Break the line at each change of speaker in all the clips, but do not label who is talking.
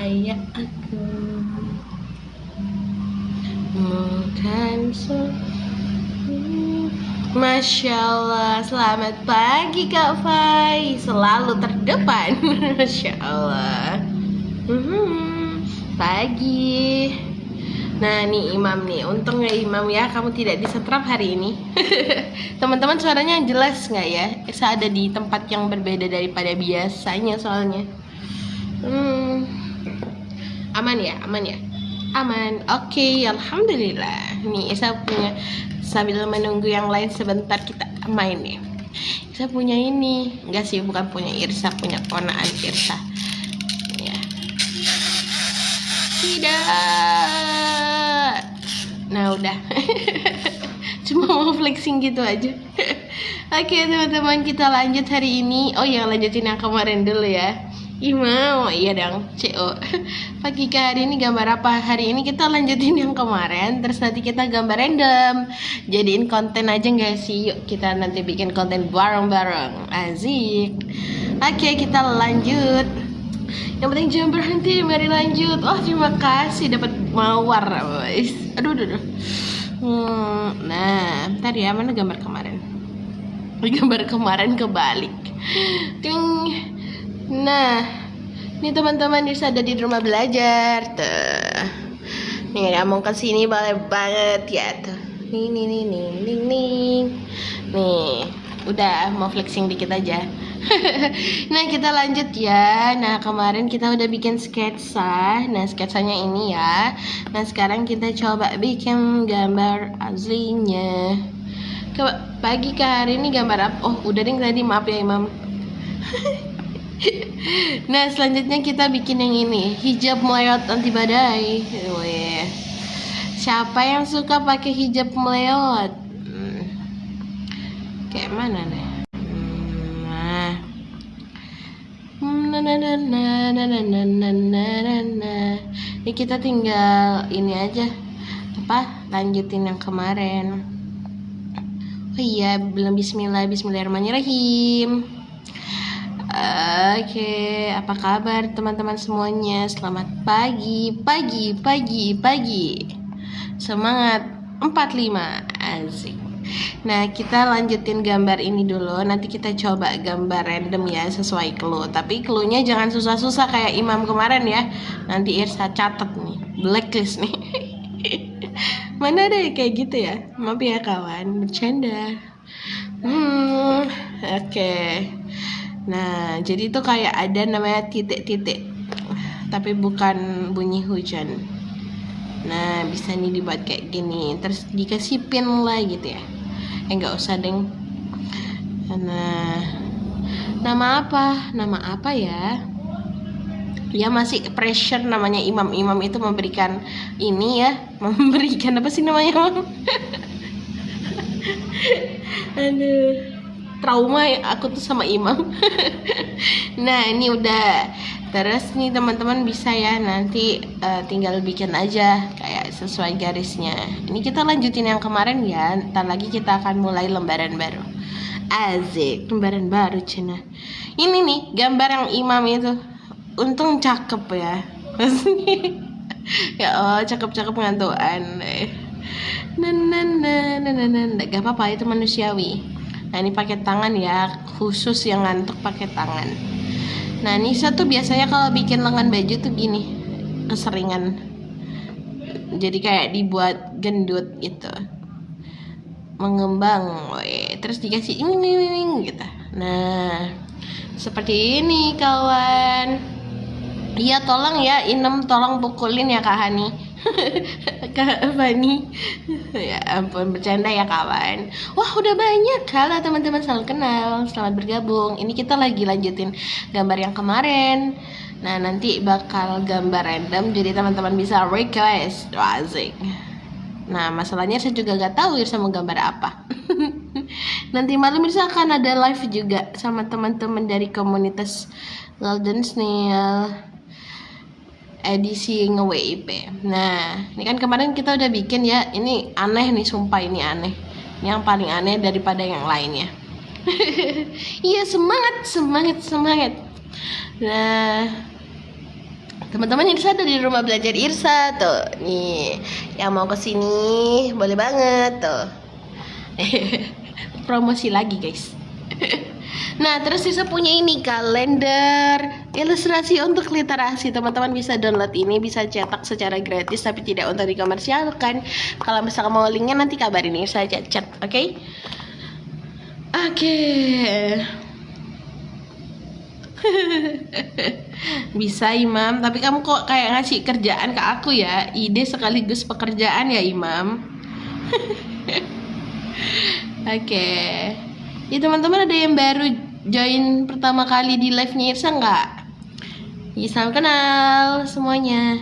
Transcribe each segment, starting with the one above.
kayak aku. Bukan Masya Allah, selamat pagi Kak Fai. Selalu terdepan. Masya Allah. Pagi. Nah nih Imam nih, untung ya Imam ya, kamu tidak disetrap hari ini. Teman-teman suaranya jelas nggak ya? Saya ada di tempat yang berbeda daripada biasanya soalnya. Aman ya, aman ya. Aman, oke, alhamdulillah. Nih saya punya, sambil menunggu yang lain sebentar kita main nih. Saya punya ini, enggak sih, bukan punya Irsa, punya ponaan Irsa. Ya. Tidak. Nah udah, cuma mau flexing gitu aja. Oke teman-teman, kita lanjut hari ini. Oh yang lanjutin yang kemarin dulu ya. Imam, iya dong, CO. Pagi ke hari ini gambar apa? Hari ini kita lanjutin yang kemarin, terus nanti kita gambar random. Jadiin konten aja nggak sih? Yuk kita nanti bikin konten bareng-bareng. Asik. Oke, kita lanjut. Yang penting jangan berhenti, mari lanjut. Oh terima kasih dapat mawar. Aduh. Nah, ntar ya, mana gambar kemarin? Gambar kemarin kebalik. Ting. Nah, ini teman-teman Irsa ada di rumah belajar. Tuh. Nih, ngomong ke sini boleh banget ya tuh. Nih. Udah mau flexing dikit aja. Nah, kita lanjut ya. Nah, kemarin kita udah bikin sketsa. Nah, sketsanya ini ya. Nah, sekarang kita coba bikin gambar aslinya. Pagi ke hari ini gambar apa? Oh, udah deh tadi, maaf ya Imam. Nah selanjutnya kita bikin yang ini, hijab meleot anti badai. Siapa yang suka pakai hijab meleot? Kayak mana nih? Ini kita tinggal ini aja, apa? Lanjutin yang kemarin. Oh iya, belum Bismillahirrahmanirrahim. Oke, apa kabar teman-teman semuanya? Selamat pagi. Semangat 45. Asik. Nah, kita lanjutin gambar ini dulu. Nanti kita coba gambar random ya, sesuai clue. Tapi clue-nya jangan susah-susah kayak Imam kemarin ya. Nanti Irsa catat nih, blacklist nih. Mana ada kayak gitu ya? Maaf ya kawan, bercanda. Oke. Nah, jadi itu kayak ada namanya titik-titik, tapi bukan bunyi hujan. Nah, bisa nih dibuat kayak gini, terus dikasih pin lah gitu ya. Enggak usah deng. Nah, nama apa ya? Ya masih pressure namanya Imam itu memberikan ini ya, memberikan apa sih namanya Mam? Aduh. Trauma ya aku tuh sama Imam. Nah ini udah. Terus nih teman-teman bisa ya nanti tinggal bikin aja kayak sesuai garisnya. Ini kita lanjutin yang kemarin ya. Ntar lagi kita akan mulai lembaran baru. Asik, lembaran baru Cina. Ini nih gambar yang Imam itu. Untung cakep ya. Ya Allah, cakep-cakep ngantuan. Gak apa-apa, itu manusiawi. Nah ini pakai tangan ya, khusus yang ngantuk pakai tangan. Nah Nisa tuh biasanya kalau bikin lengan baju tuh gini, keseringan. Jadi kayak dibuat gendut gitu, mengembang, terus dikasih ini gitu. Nah seperti ini kawan. Iya tolong ya Inem, tolong pukulin ya Kak Hani. Kak Fani. Ya ampun, bercanda ya kawan. Wah udah banyak. Halo teman-teman, salam kenal, selamat bergabung. Ini kita lagi lanjutin gambar yang kemarin. Nah nanti bakal gambar random, jadi teman-teman bisa request. Asik. Nah masalahnya saya juga gak tahu Irsa mau gambar apa. Nanti malam Irsa akan ada live juga sama teman-teman dari komunitas Golden Snail edisi nge-WIP. Nah, ini kan kemarin kita udah bikin ya. Ini aneh nih, sumpah ini aneh. Ini yang paling aneh daripada yang lainnya. Iya, semangat. Nah, Teman-teman Irsa ada di rumah belajar Irsa tuh. Nih, yang mau kesini boleh banget tuh. Promosi lagi guys. Nah, terus Irsa punya ini kalender ilustrasi untuk literasi. Teman-teman bisa download ini, bisa cetak secara gratis tapi tidak untuk dikomersialkan. Kalau misalkan mau linknya nanti kabarin Irsa aja chat, oke? Oke. Bisa Imam, tapi kamu kok kayak ngasih kerjaan ke aku ya? Ide sekaligus pekerjaan ya Imam. Oke. Ya teman-teman, ada yang baru join pertama kali di live-nya Irsa nggak? Ya, salam kenal semuanya.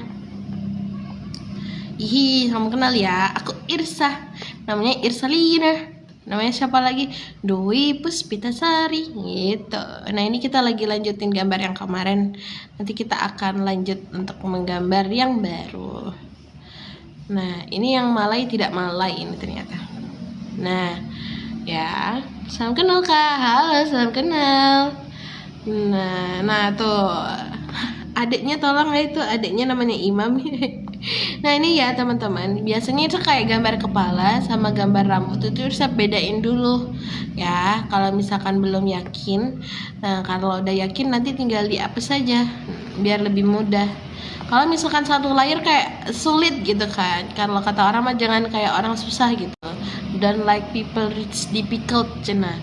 Ih, salam kenal ya. Aku Irsa. Namanya Irsalina. Namanya siapa lagi? Dwi Puspitasari gitu. Nah, ini kita lagi lanjutin gambar yang kemarin. Nanti kita akan lanjut untuk menggambar yang baru. Nah, ini yang malai tidak malai ini ternyata. Nah, ya, salam kenal Kak. Halo, salam kenal. Nah tuh. Adiknya tolong ya, itu adiknya namanya Imam. Nah ini ya teman-teman, biasanya itu kayak gambar kepala sama gambar rambut itu harus bedain dulu ya. Kalau misalkan belum yakin, nah kalau udah yakin nanti tinggal dihapus saja biar lebih mudah. Kalau misalkan satu layar kayak sulit gitu kan, kalau kata orang mah jangan kayak orang susah gitu. Don't like people it's difficult cina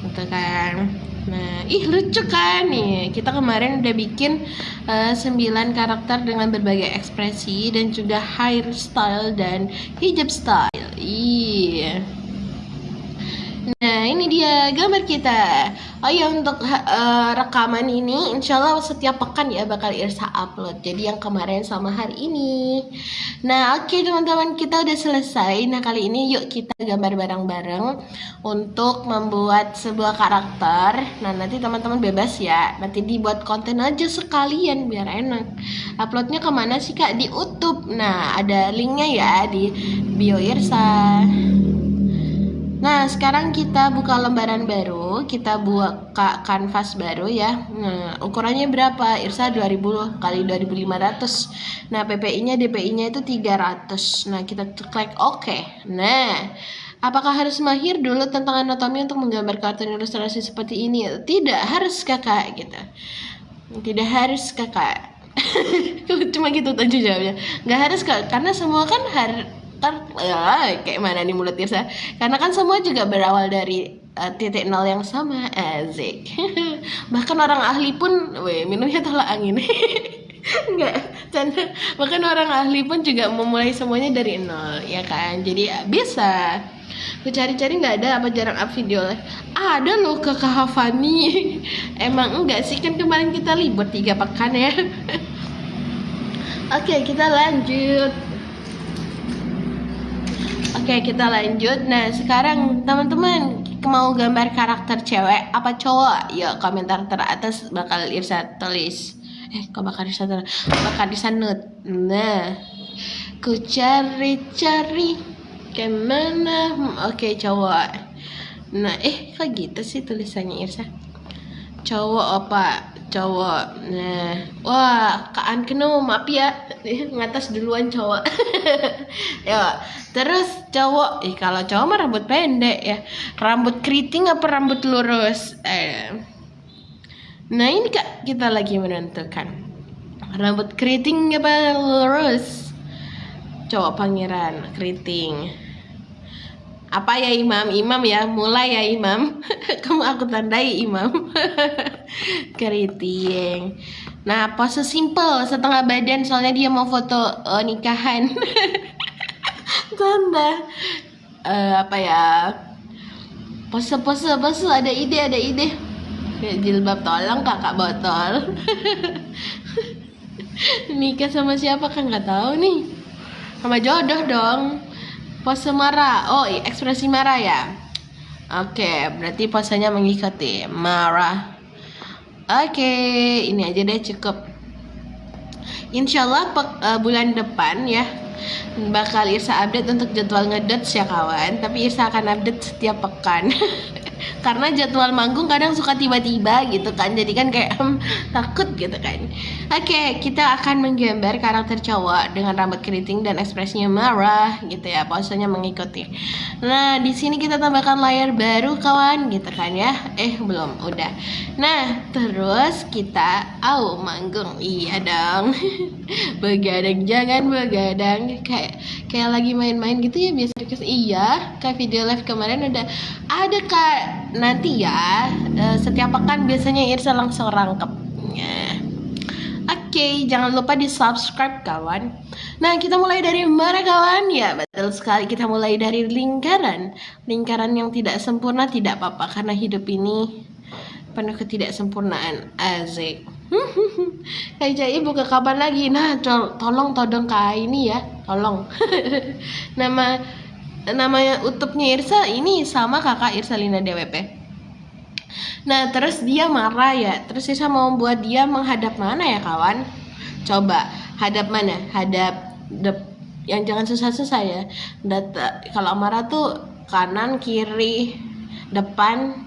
gitu kan. Nah, lucu kan nih. Kita kemarin udah bikin 9 karakter dengan berbagai ekspresi dan juga hairstyle dan hijab style. Iya. Nah, ini dia gambar kita. Oh ya, untuk rekaman ini insya Allah setiap pekan ya bakal Irsa upload. Jadi yang kemarin sama hari ini. Nah, oke teman-teman, kita udah selesai. Nah, kali ini yuk kita gambar bareng-bareng untuk membuat sebuah karakter. Nah, nanti teman-teman bebas ya. Nanti dibuat konten aja sekalian biar enak. Uploadnya kemana sih Kak? Di YouTube. Nah, ada linknya ya di bio Irsa. Nah, sekarang kita buka lembaran baru, kita buka kanvas baru ya. Nah, ukurannya berapa? Irsa 2000 kali 2500. Nah, PPI-nya DPI-nya itu 300. Nah, kita klik OK. Nah, apakah harus mahir dulu tentang anatomi untuk menggambar kartun ilustrasi seperti ini? Tidak harus Kakak gitu. Tidak harus Kakak. Cuma gitu aja jawabnya. Nggak harus Kak, karena semua kan kayak mana nih mulut Irsa, karena kan semua juga berawal dari titik nol yang sama. Asik. Bahkan orang ahli pun minumnya tolak angin. Enggak, canda. Bahkan orang ahli pun juga memulai semuanya dari nol ya kan. Jadi bisa. Aku cari-cari nggak ada, apa jarang up video live. Ada loh ke Kahafani. Emang enggak sih, kan kemarin kita libur 3 pekan ya. Oke, kita lanjut. Oke, kita lanjut. Nah, sekarang teman-teman mau gambar karakter cewek apa cowok? Yuk, komentar teratas bakal Irsa tulis. Kok bakal Irsa tulis? Bakal Irsa nut. Nah, ku cari-cari kemana? Oke, cowok. Nah, kok gitu sih tulisannya Irsa? Cowok apa? Cowok. Nah, wah, Kak Keno, maaf ya, ngatas duluan cowok. Ya, terus cowok, kalau cowok mah rambut pendek ya, rambut keriting apa rambut lurus? Nah ini Kak, kita lagi menentukan rambut keriting apa lurus. Cowok pangeran keriting. Apa ya Imam? Imam ya, mulai ya Imam. Kamu aku tandai Imam. Keriting. Nah, pose simple, setengah badan soalnya dia mau foto nikahan. Tanda. Apa ya? Pose ada ide. Jilbab tolong kakak botol. Nikah sama siapa kan nggak tahu nih. Sama jodoh dong. Pose marah. Oh, ekspresi marah ya. Oke, berarti posenya mengikuti marah. Oke, ini aja deh cukup. Insyaallah bulan depan ya bakal Irsa update untuk jadwal ngedots ya kawan. Tapi Irsa akan update setiap pekan. Karena jadwal manggung kadang suka tiba-tiba gitu kan, jadi kan kayak takut gitu kan. Oke, kita akan menggambar karakter cowok dengan rambut keriting dan ekspresinya marah gitu ya, posenya mengikuti. Nah, di sini kita tambahkan layar baru kawan gitu kan ya. Belum, udah. Nah, terus kita manggung. Iya dong. Begadang, jangan begadang. Kayak lagi main-main gitu ya biasa. Iya, kayak video live kemarin ada Kak. Nanti ya, setiap pekan biasanya Irsa langsung rangkepnya. Oke, jangan lupa di subscribe kawan. Nah, kita mulai dari mana kawan? Ya, betul sekali, kita mulai dari lingkaran. Lingkaran yang tidak sempurna tidak apa-apa, karena hidup ini penuh ketidaksempurnaan. Asik. Kak Jai buka kapan lagi? Nah, tolong todong Kak ini ya, tolong. Namanya utupnya Irsa ini sama kakak Irsa Lina DWP. Nah, terus dia marah ya. Terus Irsa mau buat dia menghadap mana ya kawan? Coba hadap mana? Hadap yang jangan susah-susah ya. Kalau marah tuh kanan kiri depan,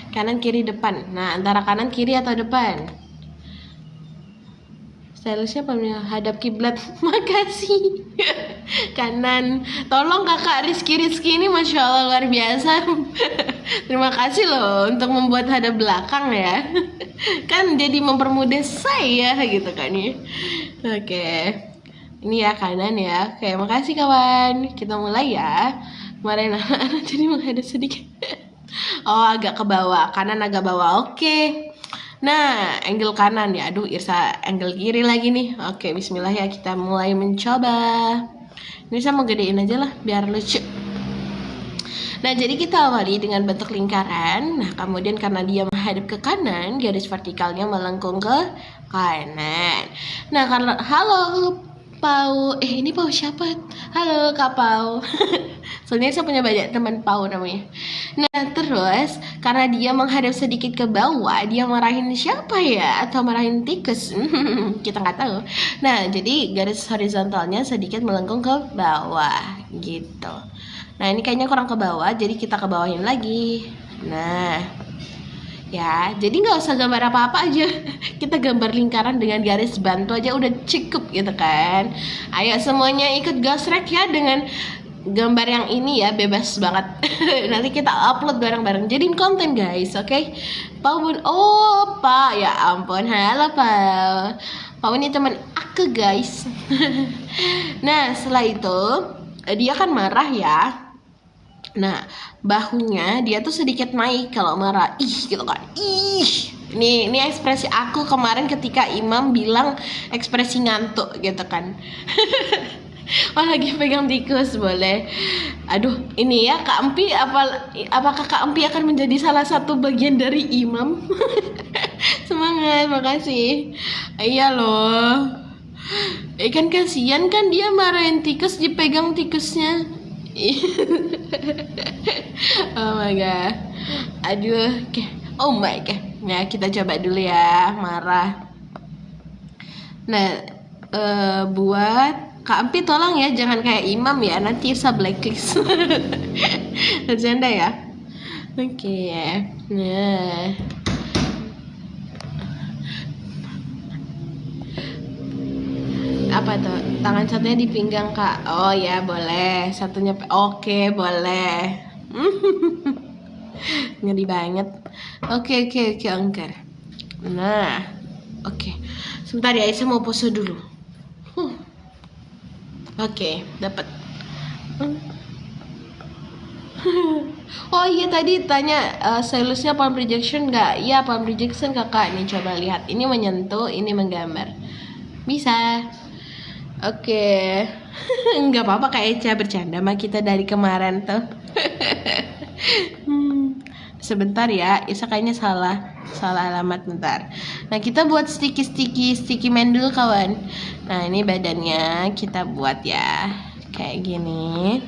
kanan kiri depan. Nah, antara kanan kiri atau depan? Stylishnya apa? Hadap kiblat. Makasih. Kanan. Tolong kakak Rizky ini Masya Allah luar biasa. Terima kasih loh untuk membuat hadap belakang ya. Kan jadi mempermudah saya gitu kan ya. Oke. Ini ya kanan ya. Oke, makasih kawan. Kita mulai ya. Kemarin anak-anak jadi menghadap sedikit. Agak ke bawah. Kanan agak bawah. Oke. Nah, angle kanan ya. Aduh, Irsa angle kiri lagi nih. Oke, bismillah ya, kita mulai mencoba. Ini saya mau gedein aja lah biar lucu. Nah, jadi kita awali dengan bentuk lingkaran. Nah, kemudian karena dia menghadap ke kanan, garis vertikalnya melengkung ke kanan. Nah, karena halo Pau. Ini Pau siapa? Halo Kak Pau. Soalnya saya punya banyak teman Pau namanya. Nah, terus karena dia menghadap sedikit ke bawah, dia marahin siapa ya? Atau marahin tikus? Kita nggak tahu. Nah, jadi garis horizontalnya sedikit melengkung ke bawah gitu. Nah, ini kayaknya kurang ke bawah, jadi kita ke bawahin lagi. Nah, ya, jadi nggak usah gambar apa-apa aja. Kita gambar lingkaran dengan garis bantu aja udah cukup gitu kan. Ayo semuanya ikut gasrek ya dengan gambar yang ini ya, bebas banget. Nanti kita upload bareng-bareng, jadiin konten guys, oke? Pau bun, Pak, ya ampun, halo Pau. Pau ini teman aku guys. Nah, setelah itu dia kan marah ya. Nah, bahunya dia tuh sedikit naik kalau marah. Gitu kan. Ini ekspresi aku kemarin ketika Imam bilang ekspresi ngantuk gitu kan. Lagi pegang tikus boleh. Aduh, ini ya Kak Empi, apakah Kak Empi akan menjadi salah satu bagian dari Imam? Semangat, makasih. Iya loh. Kan kasihan kan dia marahin tikus, dipegang tikusnya. Oh my god. Aduh. Oh my god. Nah, kita coba dulu ya, marah. Nah, buat Kak Empi tolong ya, jangan kayak Imam ya, nanti Irsa blacklist. Bercanda ya. Oke ya. Nah, apa tuh? Tangan satunya di pinggang Kak. Oh ya boleh. Satunya oke boleh. Ngeri banget. Oke angker. Nah, oke. Sebentar ya, saya mau pose dulu. Oke, dapat. Oh iya, tadi tanya stylusnya palm projection nggak? Iya, palm projection kakak. Nih coba lihat. Ini menyentuh, ini menggambar. Bisa. Oke. Nggak apa-apa Kak Eca, bercanda mah kita dari kemarin tuh. Sebentar ya, Isa kayaknya salah alamat bentar. Nah, kita buat sticky man dulu kawan. Nah, ini badannya kita buat ya kayak gini.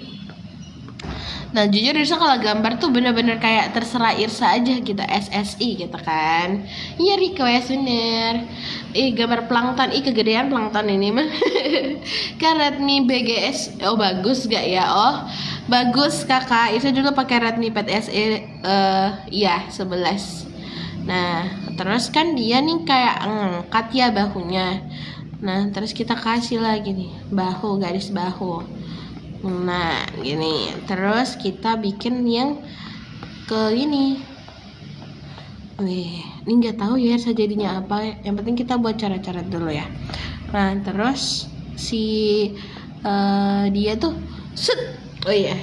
Nah jujur Irsa kalau gambar tuh bener-bener kayak terserah Irsa aja gitu, SSI gitu kan. Iya request bener. Gambar plankton, kegedean plankton ini mah. Kan Redmi BGS, oh bagus gak ya? Oh bagus kakak, Irsa dulu pakai Redmi Pad SE, iya 11. Nah terus kan dia nih kayak ngangkat ya bahunya. Nah terus kita kasih lagi nih bahu, garis bahu. Nah gini, terus kita bikin yang ke ini. Wih, ini nggak tahu ya saya jadinya apa. Yang penting kita buat cara-cara dulu ya. Nah terus si dia tuh set. Oh iya.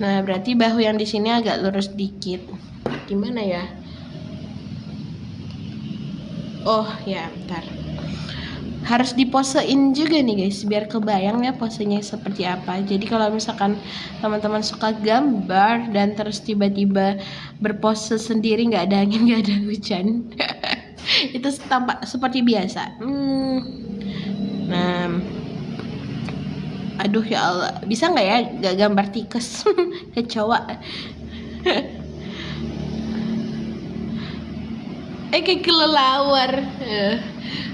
Nah berarti bahu yang di sini agak lurus dikit. Gimana ya? Oh ya, bentar. Harus diposein juga nih guys, biar kebayang ya posenya seperti apa. Jadi kalau misalkan teman-teman suka gambar dan terus tiba-tiba berpose sendiri, nggak ada angin, nggak ada hujan, itu tampak seperti biasa. Nah, aduh ya Allah, bisa nggak ya nggak gambar tikus kecoa? Kayak kelelawar.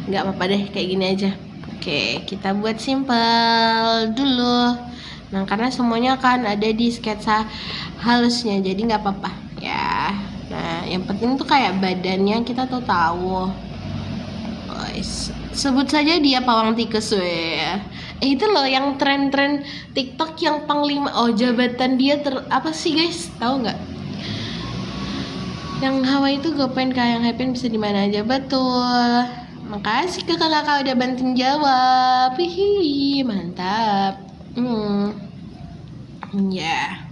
Nggak apa-apa deh, kayak gini aja. Oke, kita buat simple dulu. Nah karena semuanya kan ada di sketsa halusnya, jadi nggak apa-apa ya. Nah yang penting tuh kayak badannya kita tuh tahu. Sebut saja dia pawang tikus ya. Itu loh yang tren-tren TikTok yang panglima. Oh jabatan dia apa sih guys? Tahu nggak? Yang Hawaii itu gue pengen kayak yang happy bisa di mana aja, betul. Makasih ke kakak udah bantuin jawab. Hihi, mantap. Ya.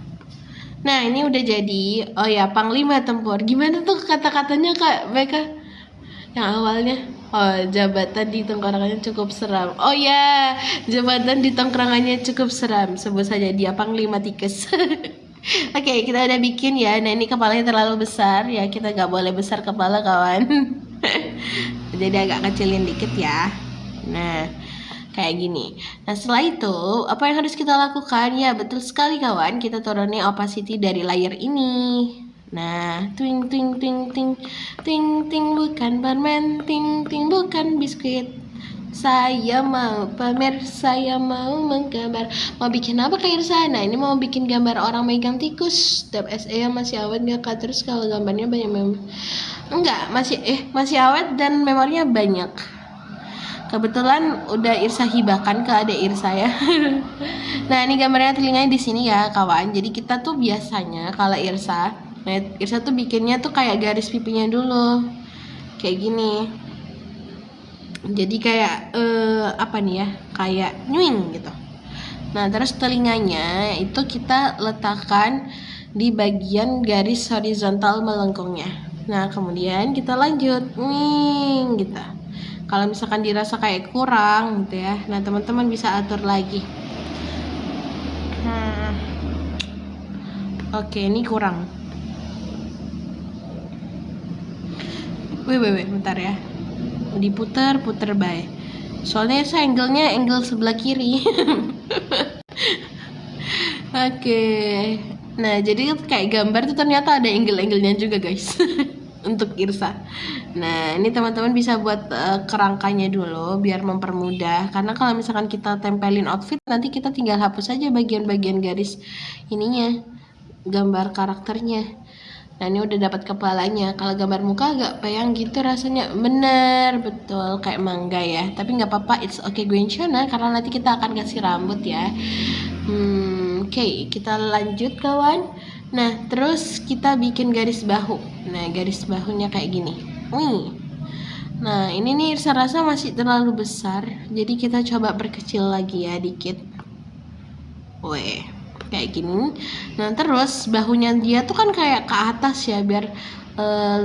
Nah ini udah jadi. Oh ya, panglima tempur. Gimana tuh kata-katanya Kak Beka? Yang awalnya, oh jabatan di tongkrongannya cukup seram. Oh ya, jabatan di tongkrongannya cukup seram. Sebut saja dia panglima tikus. Oke, kita udah bikin ya. Nah ini kepalanya terlalu besar ya, kita nggak boleh besar kepala kawan. Jadi agak kecilin dikit ya. Nah kayak gini. Nah setelah itu apa yang harus kita lakukan? Ya betul sekali kawan, kita turunin opacity dari layer ini. Nah ting ting ting ting ting ting, bukan permen, ting ting bukan biskuit. Saya mau pamer, saya mau menggambar. Mau bikin apa kayak sana? Ini mau bikin gambar orang megang tikus. Tab SE yang masih awet gak Kak? Terus kalau gambarnya banyak enggak, masih awet dan memorinya banyak. Kebetulan udah Irsa hibahkan ke adik Irsa ya. Nah ini gambarnya telinganya di sini ya kawan. Jadi kita tuh biasanya kalau Irsa tuh bikinnya tuh kayak garis pipinya dulu, kayak gini. Jadi kayak apa nih ya, kayak nyuing gitu. Nah terus telinganya itu kita letakkan di bagian garis horizontal melengkungnya. Nah kemudian kita lanjut nyuing gitu. Kalau misalkan dirasa kayak kurang gitu ya, nah teman-teman bisa atur lagi. Oke, ini kurang. Wih, bentar ya. Diputar baik. Soalnya saya angle sebelah kiri. Oke. Nah, jadi kayak gambar tuh ternyata ada angle-angle-nya juga, guys. Untuk Irsa. Nah, ini teman-teman bisa buat kerangkanya dulu biar mempermudah. Karena kalau misalkan kita tempelin outfit, nanti kita tinggal hapus aja bagian-bagian garis ininya, gambar karakternya. Nah ini udah dapat kepalanya. Kalau gambar muka agak peyang gitu rasanya. Bener, betul kayak mangga ya. Tapi nggak apa-apa, it's okay Gwenchana, karena nanti kita akan kasih rambut ya. Oke, kita lanjut kawan. Nah terus kita bikin garis bahu. Nah garis bahunya kayak gini. Nah ini nih saya rasa masih terlalu besar, jadi kita coba perkecil lagi ya dikit. Kayak gini. Nah terus bahunya dia tuh kan kayak ke atas ya, biar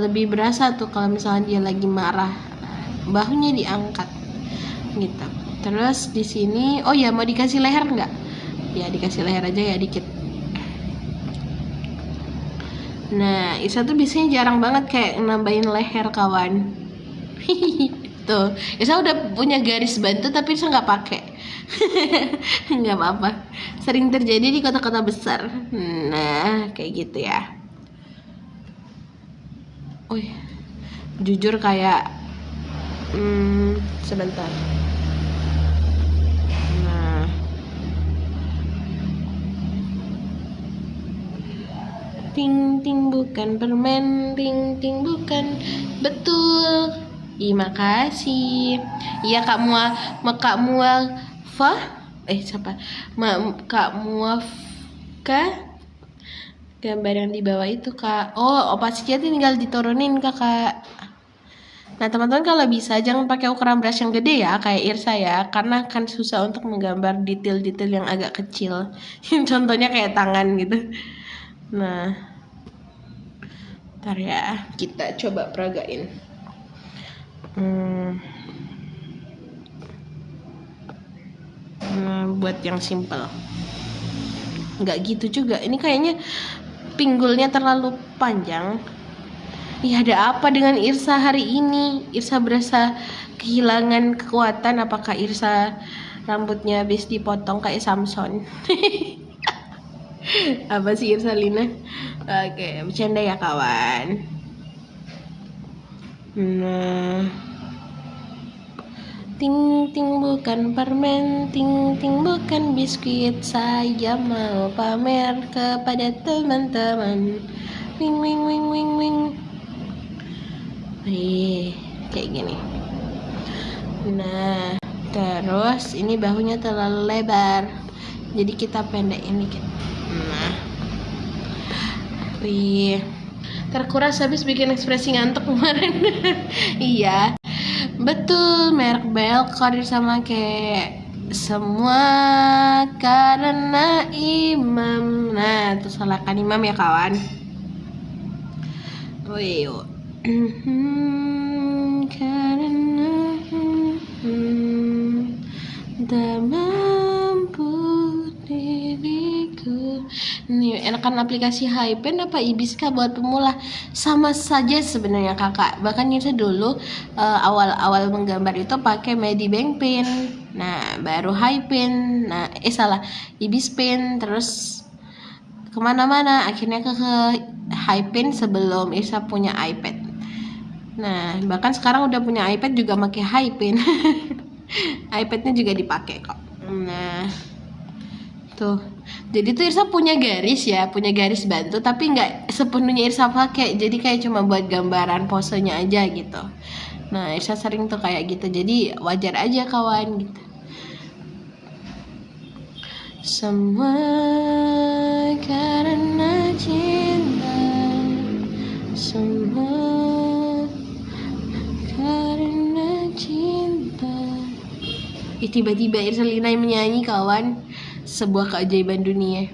lebih berasa tuh kalau misalnya dia lagi marah. Bahunya diangkat gitu. Terus di sini, oh ya mau dikasih leher nggak? Ya dikasih leher aja ya dikit. Nah Isa tuh biasanya jarang banget kayak nambahin leher kawan. Tuh, Irsa udah punya garis bantu tapi Irsa nggak pakai. Nggak apa-apa. Sering terjadi di kota-kota besar. Nah, kayak gitu ya. Wih, jujur kayak sebentar. Nah, ting ting bukan permen, ting ting bukan. Betul. Makasih. Iya Kak Muafa. Siapa? Kak Muafka. Gambar yang di bawah itu Kak. Oh, opacity tinggal diturunin Kakak. Nah teman-teman kalau bisa jangan pakai ukuran brush yang gede ya kayak Irsa ya, karena kan susah untuk menggambar detail-detail yang agak kecil. Contohnya kayak tangan gitu. Nah, ntar ya kita coba peragain. Buat yang simple. Nggak gitu juga. Ini kayaknya pinggulnya terlalu panjang. Ih, ada apa dengan Irsa hari ini? Irsa berasa kehilangan kekuatan. Apakah Irsa rambutnya habis dipotong kayak Samson? Apa sih Irsa Lina? Oke, bercanda ya kawan. Nah, ting ting bukan permen, ting ting bukan biskuit. Saya mau pamer kepada teman-teman. Wing wing wing wing wing. Kayak gini. Nah, terus ini bahunya terlalu lebar, jadi kita pendekin dikit. Nah, terkuras habis bikin ekspresi ngantuk kemarin. Iya, betul, merek Belkor sama kayak semua karena imam. Nah, terus salahkan imam ya kawan. Karena tak mampu diriku. Nih enakan aplikasi Hypen apa Ibiska buat pemula? Sama saja sebenarnya kakak. Bahkan Irsa dulu awal-awal menggambar itu pakai Medibank Pen. Nah baru Hypen. Nah Ibispen. Terus kemana-mana akhirnya ke Hypen sebelum Irsa punya iPad. Nah bahkan sekarang udah punya iPad juga pakai Hypen. iPadnya juga dipakai kok. Nah tuh, jadi tuh Irsa punya garis ya, punya garis bantu tapi nggak sepenuhnya Irsa pakai, jadi kayak cuma buat gambaran posenya aja gitu. Nah Irsa sering tuh kayak gitu, jadi wajar aja kawan gitu. Semua karena cinta, semua karena cinta. Tiba-tiba Irsa Lina menyanyi kawan, sebuah keajaiban dunia.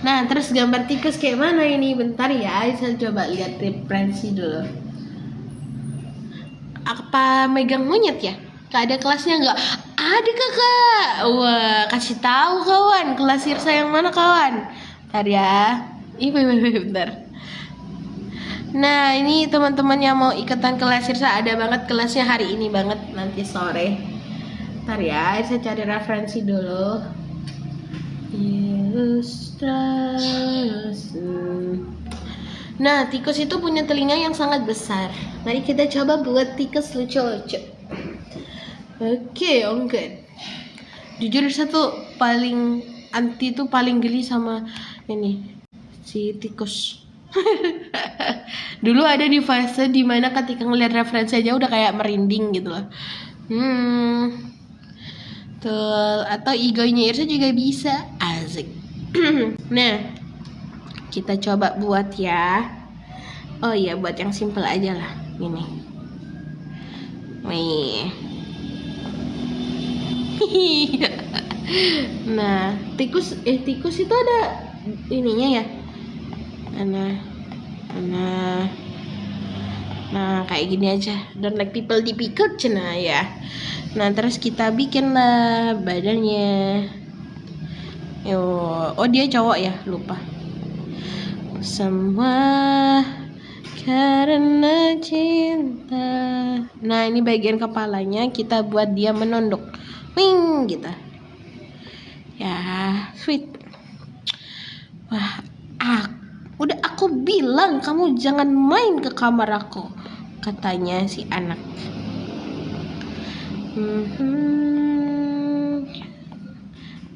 Nah terus gambar tikus kayak mana ini? Bentar ya, saya coba lihat referensi dulu. Apa megang monyet ya? Gak ada kelasnya nggak? Ada kakak. Wah kasih tahu kawan, kelas Irsa yang mana kawan? Bentar ya. Bentar. Nah ini teman-teman yang mau ikutan kelas Irsa, ada banget kelasnya hari ini banget, nanti sore. Ntar ya, saya cari referensi dulu. Nah, tikus itu punya telinga yang sangat besar. Mari kita coba buat tikus lucu-lucu. Oke. Jujur saya tuh paling anti tuh paling geli sama ini si tikus. Dulu ada di fase dimana ketika ngeliat referensi aja udah kayak merinding gitu loh. Tuh, atau egonya Irsa juga bisa. Asik. Nah, kita coba buat ya. Oh iya, buat yang simple aja lah. Ini. Wih. Nah, tikus itu ada ininya ya. Nah kayak gini aja. Don't like people difficult cina ya. Nah terus kita bikin lah badannya. Oh dia cowok ya, lupa. Semua karena cinta. Nah, ini bagian kepalanya kita buat dia menunduk. Wing gitu. Ya, sweet. Wah, udah aku bilang kamu jangan main ke kamar aku, katanya si anak.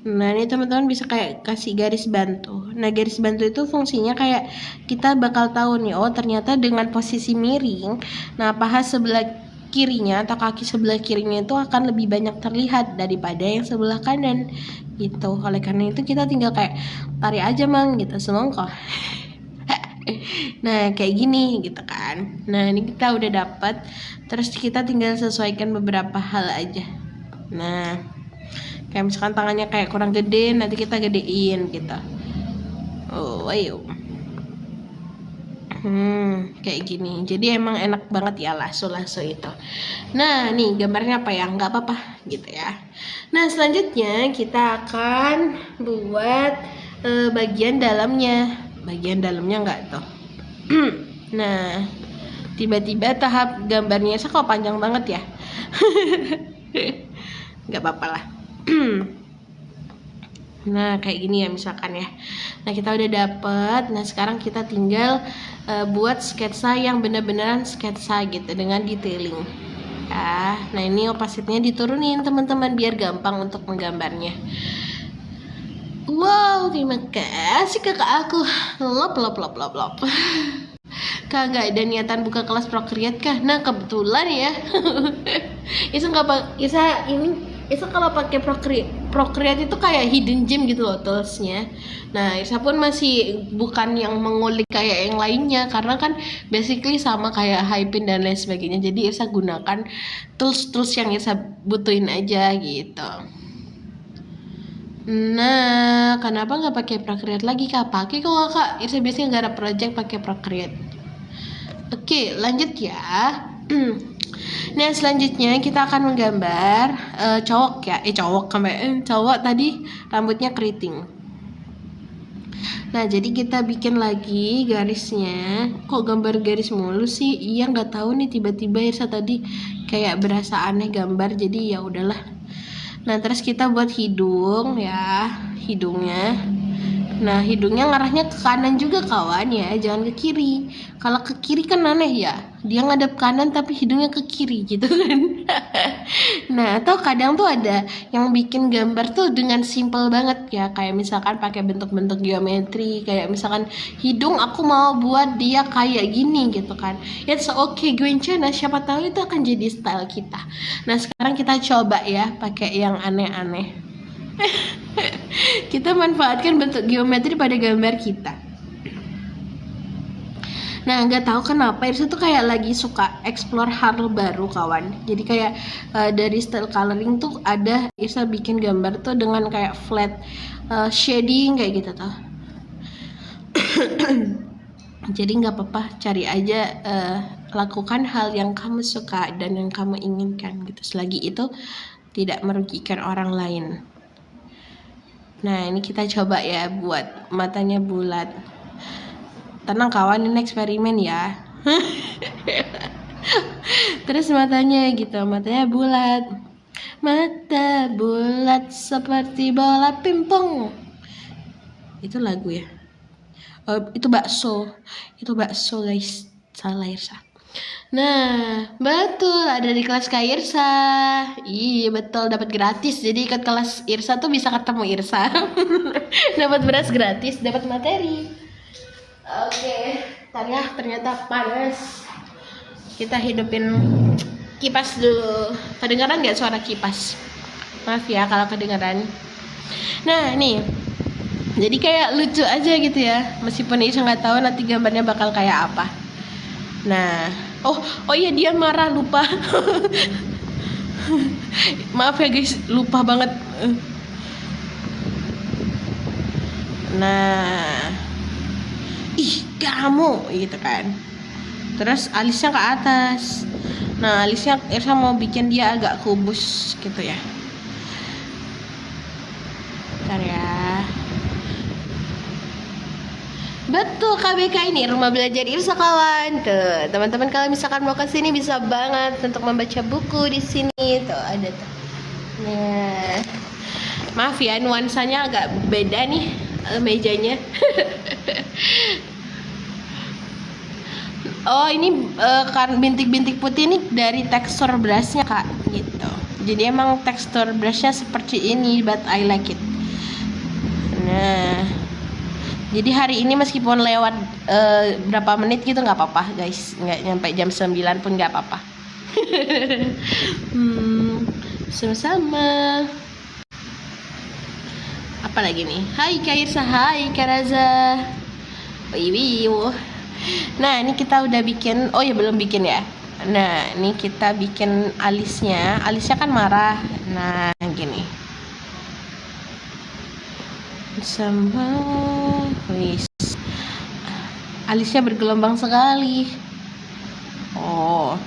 Nah, ini teman-teman bisa kayak kasih garis bantu. Nah, garis bantu itu fungsinya kayak kita bakal tahu nih, oh ternyata dengan posisi miring, nah paha sebelah kirinya atau kaki sebelah kirinya itu akan lebih banyak terlihat daripada yang sebelah kanan gitu. Oleh karena itu kita tinggal kayak tarik aja mang gitu, semongko. Nah, kayak gini gitu kan. Nah, ini kita udah dapat. Terus kita tinggal sesuaikan beberapa hal aja. Nah, kayak misalkan tangannya kayak kurang gede, nanti kita gedein gitu. Oh, ayo. Kayak gini. Jadi emang enak banget ya lasso itu. Nah, nih gambarnya apa ya? Nggak apa-apa gitu ya. Nah, selanjutnya kita akan buat bagian dalamnya. Bagian dalamnya nggak tuh. Nah, tiba-tiba tahap gambarnya kok panjang banget ya. Nggak apa-apa lah. Nah, kayak gini ya misalkan ya. Nah, kita udah dapet. Nah, sekarang kita tinggal buat sketsa yang benar-benar sketsa gitu dengan detailing. Nah, ini opacity-nya diturunin teman-teman biar gampang untuk menggambarnya. Wow, terima kasih kakak aku. Lop. Kak, nggak ada niatan buka kelas Procreate kah? Nah, kebetulan ya. Isa kalau pakai Procreate itu kayak hidden gem gitu loh toolsnya. Nah, Isa pun masih bukan yang mengulik kayak yang lainnya karena kan basically sama kayak Hypin dan lain sebagainya. Jadi Isa gunakan tools yang Isa butuhin aja gitu. Nah, kenapa nggak pakai Procreate lagi kak? Pakai kok kak. Isa biasanya nggak ada project pakai Procreate. Oke, lanjut ya. Nah, selanjutnya kita akan menggambar cowok ya. Cowok tadi rambutnya keriting. Nah, jadi kita bikin lagi garisnya. Kok gambar garis mulu sih? Iya, nggak tahu nih, tiba-tiba Irsa tadi kayak berasa aneh gambar, jadi ya udahlah. Nah, terus kita buat hidung ya, hidungnya. Nah, hidungnya ngarahnya ke kanan juga kawan ya, jangan ke kiri. Kalau ke kiri kan aneh ya, dia ngadep kanan tapi hidungnya ke kiri gitu kan. Nah, atau kadang tuh ada yang bikin gambar tuh dengan simple banget ya, kayak misalkan pakai bentuk-bentuk geometri, kayak misalkan hidung aku mau buat dia kayak gini gitu kan. It's okay, Gwencana, siapa tahu itu akan jadi style kita. Nah, sekarang kita coba ya pakai yang aneh-aneh. Kita manfaatkan bentuk geometri pada gambar kita. Nah, nggak tahu kenapa Irsa tuh kayak lagi suka explore hal baru kawan. Jadi kayak dari style coloring tuh ada Irsa bikin gambar tuh dengan kayak flat shading kayak gitu tuh. Jadi nggak apa-apa, cari aja, lakukan hal yang kamu suka dan yang kamu inginkan gitu. Selagi itu tidak merugikan orang lain. Nah, ini kita coba ya buat matanya bulat. Tenang kawan, ini eksperimen ya. Terus matanya gitu, matanya bulat. Mata bulat seperti bola pimpong. Itu lagu ya. Oh, itu bakso. Itu bakso guys. Salah Irsa. Nah, betul, ada di kelas Kak Irsa. Iya, betul, dapat gratis. Jadi ikut kelas Irsa tuh bisa ketemu Irsa. Dapat beras gratis, dapat materi. Oke, ternyata panas. Kita hidupin kipas dulu. Kedengaran nggak suara kipas? Maaf ya kalau kedengaran. Nah, nih. Jadi kayak lucu aja gitu ya. Meskipun Irsa nggak tahu nanti gambarnya bakal kayak apa. Nah, oh iya dia marah, lupa. Maaf ya guys, lupa banget. Nah, ih kamu gitu kan. Terus alisnya ke atas. Nah, alisnya Irsa mau bikin dia agak kubus gitu ya. Bentar ya. Betul, KBK ini rumah belajar Irsa kawan. Tuh, teman-teman kalau misalkan mau ke sini bisa banget untuk membaca buku di sini. Tuh, ada tuh. Nah, maaf ya nuansanya agak beda nih mejanya. Oh, ini kan bintik-bintik putih ini dari tekstur brushnya Kak, gitu. Jadi emang tekstur brushnya seperti ini, but I like it. Nah, jadi hari ini meskipun lewat berapa menit gitu nggak apa-apa guys, nggak nyampe jam 9 pun nggak apa-apa. Sama-sama. Apa lagi nih? Hai Kak Irsa, hai Kak Raza. Wiwiu. Nah ini kita udah bikin, oh ya belum bikin ya. Nah ini kita bikin alisnya kan marah. Nah gini. Sama wis alisnya bergelombang sekali. Oh,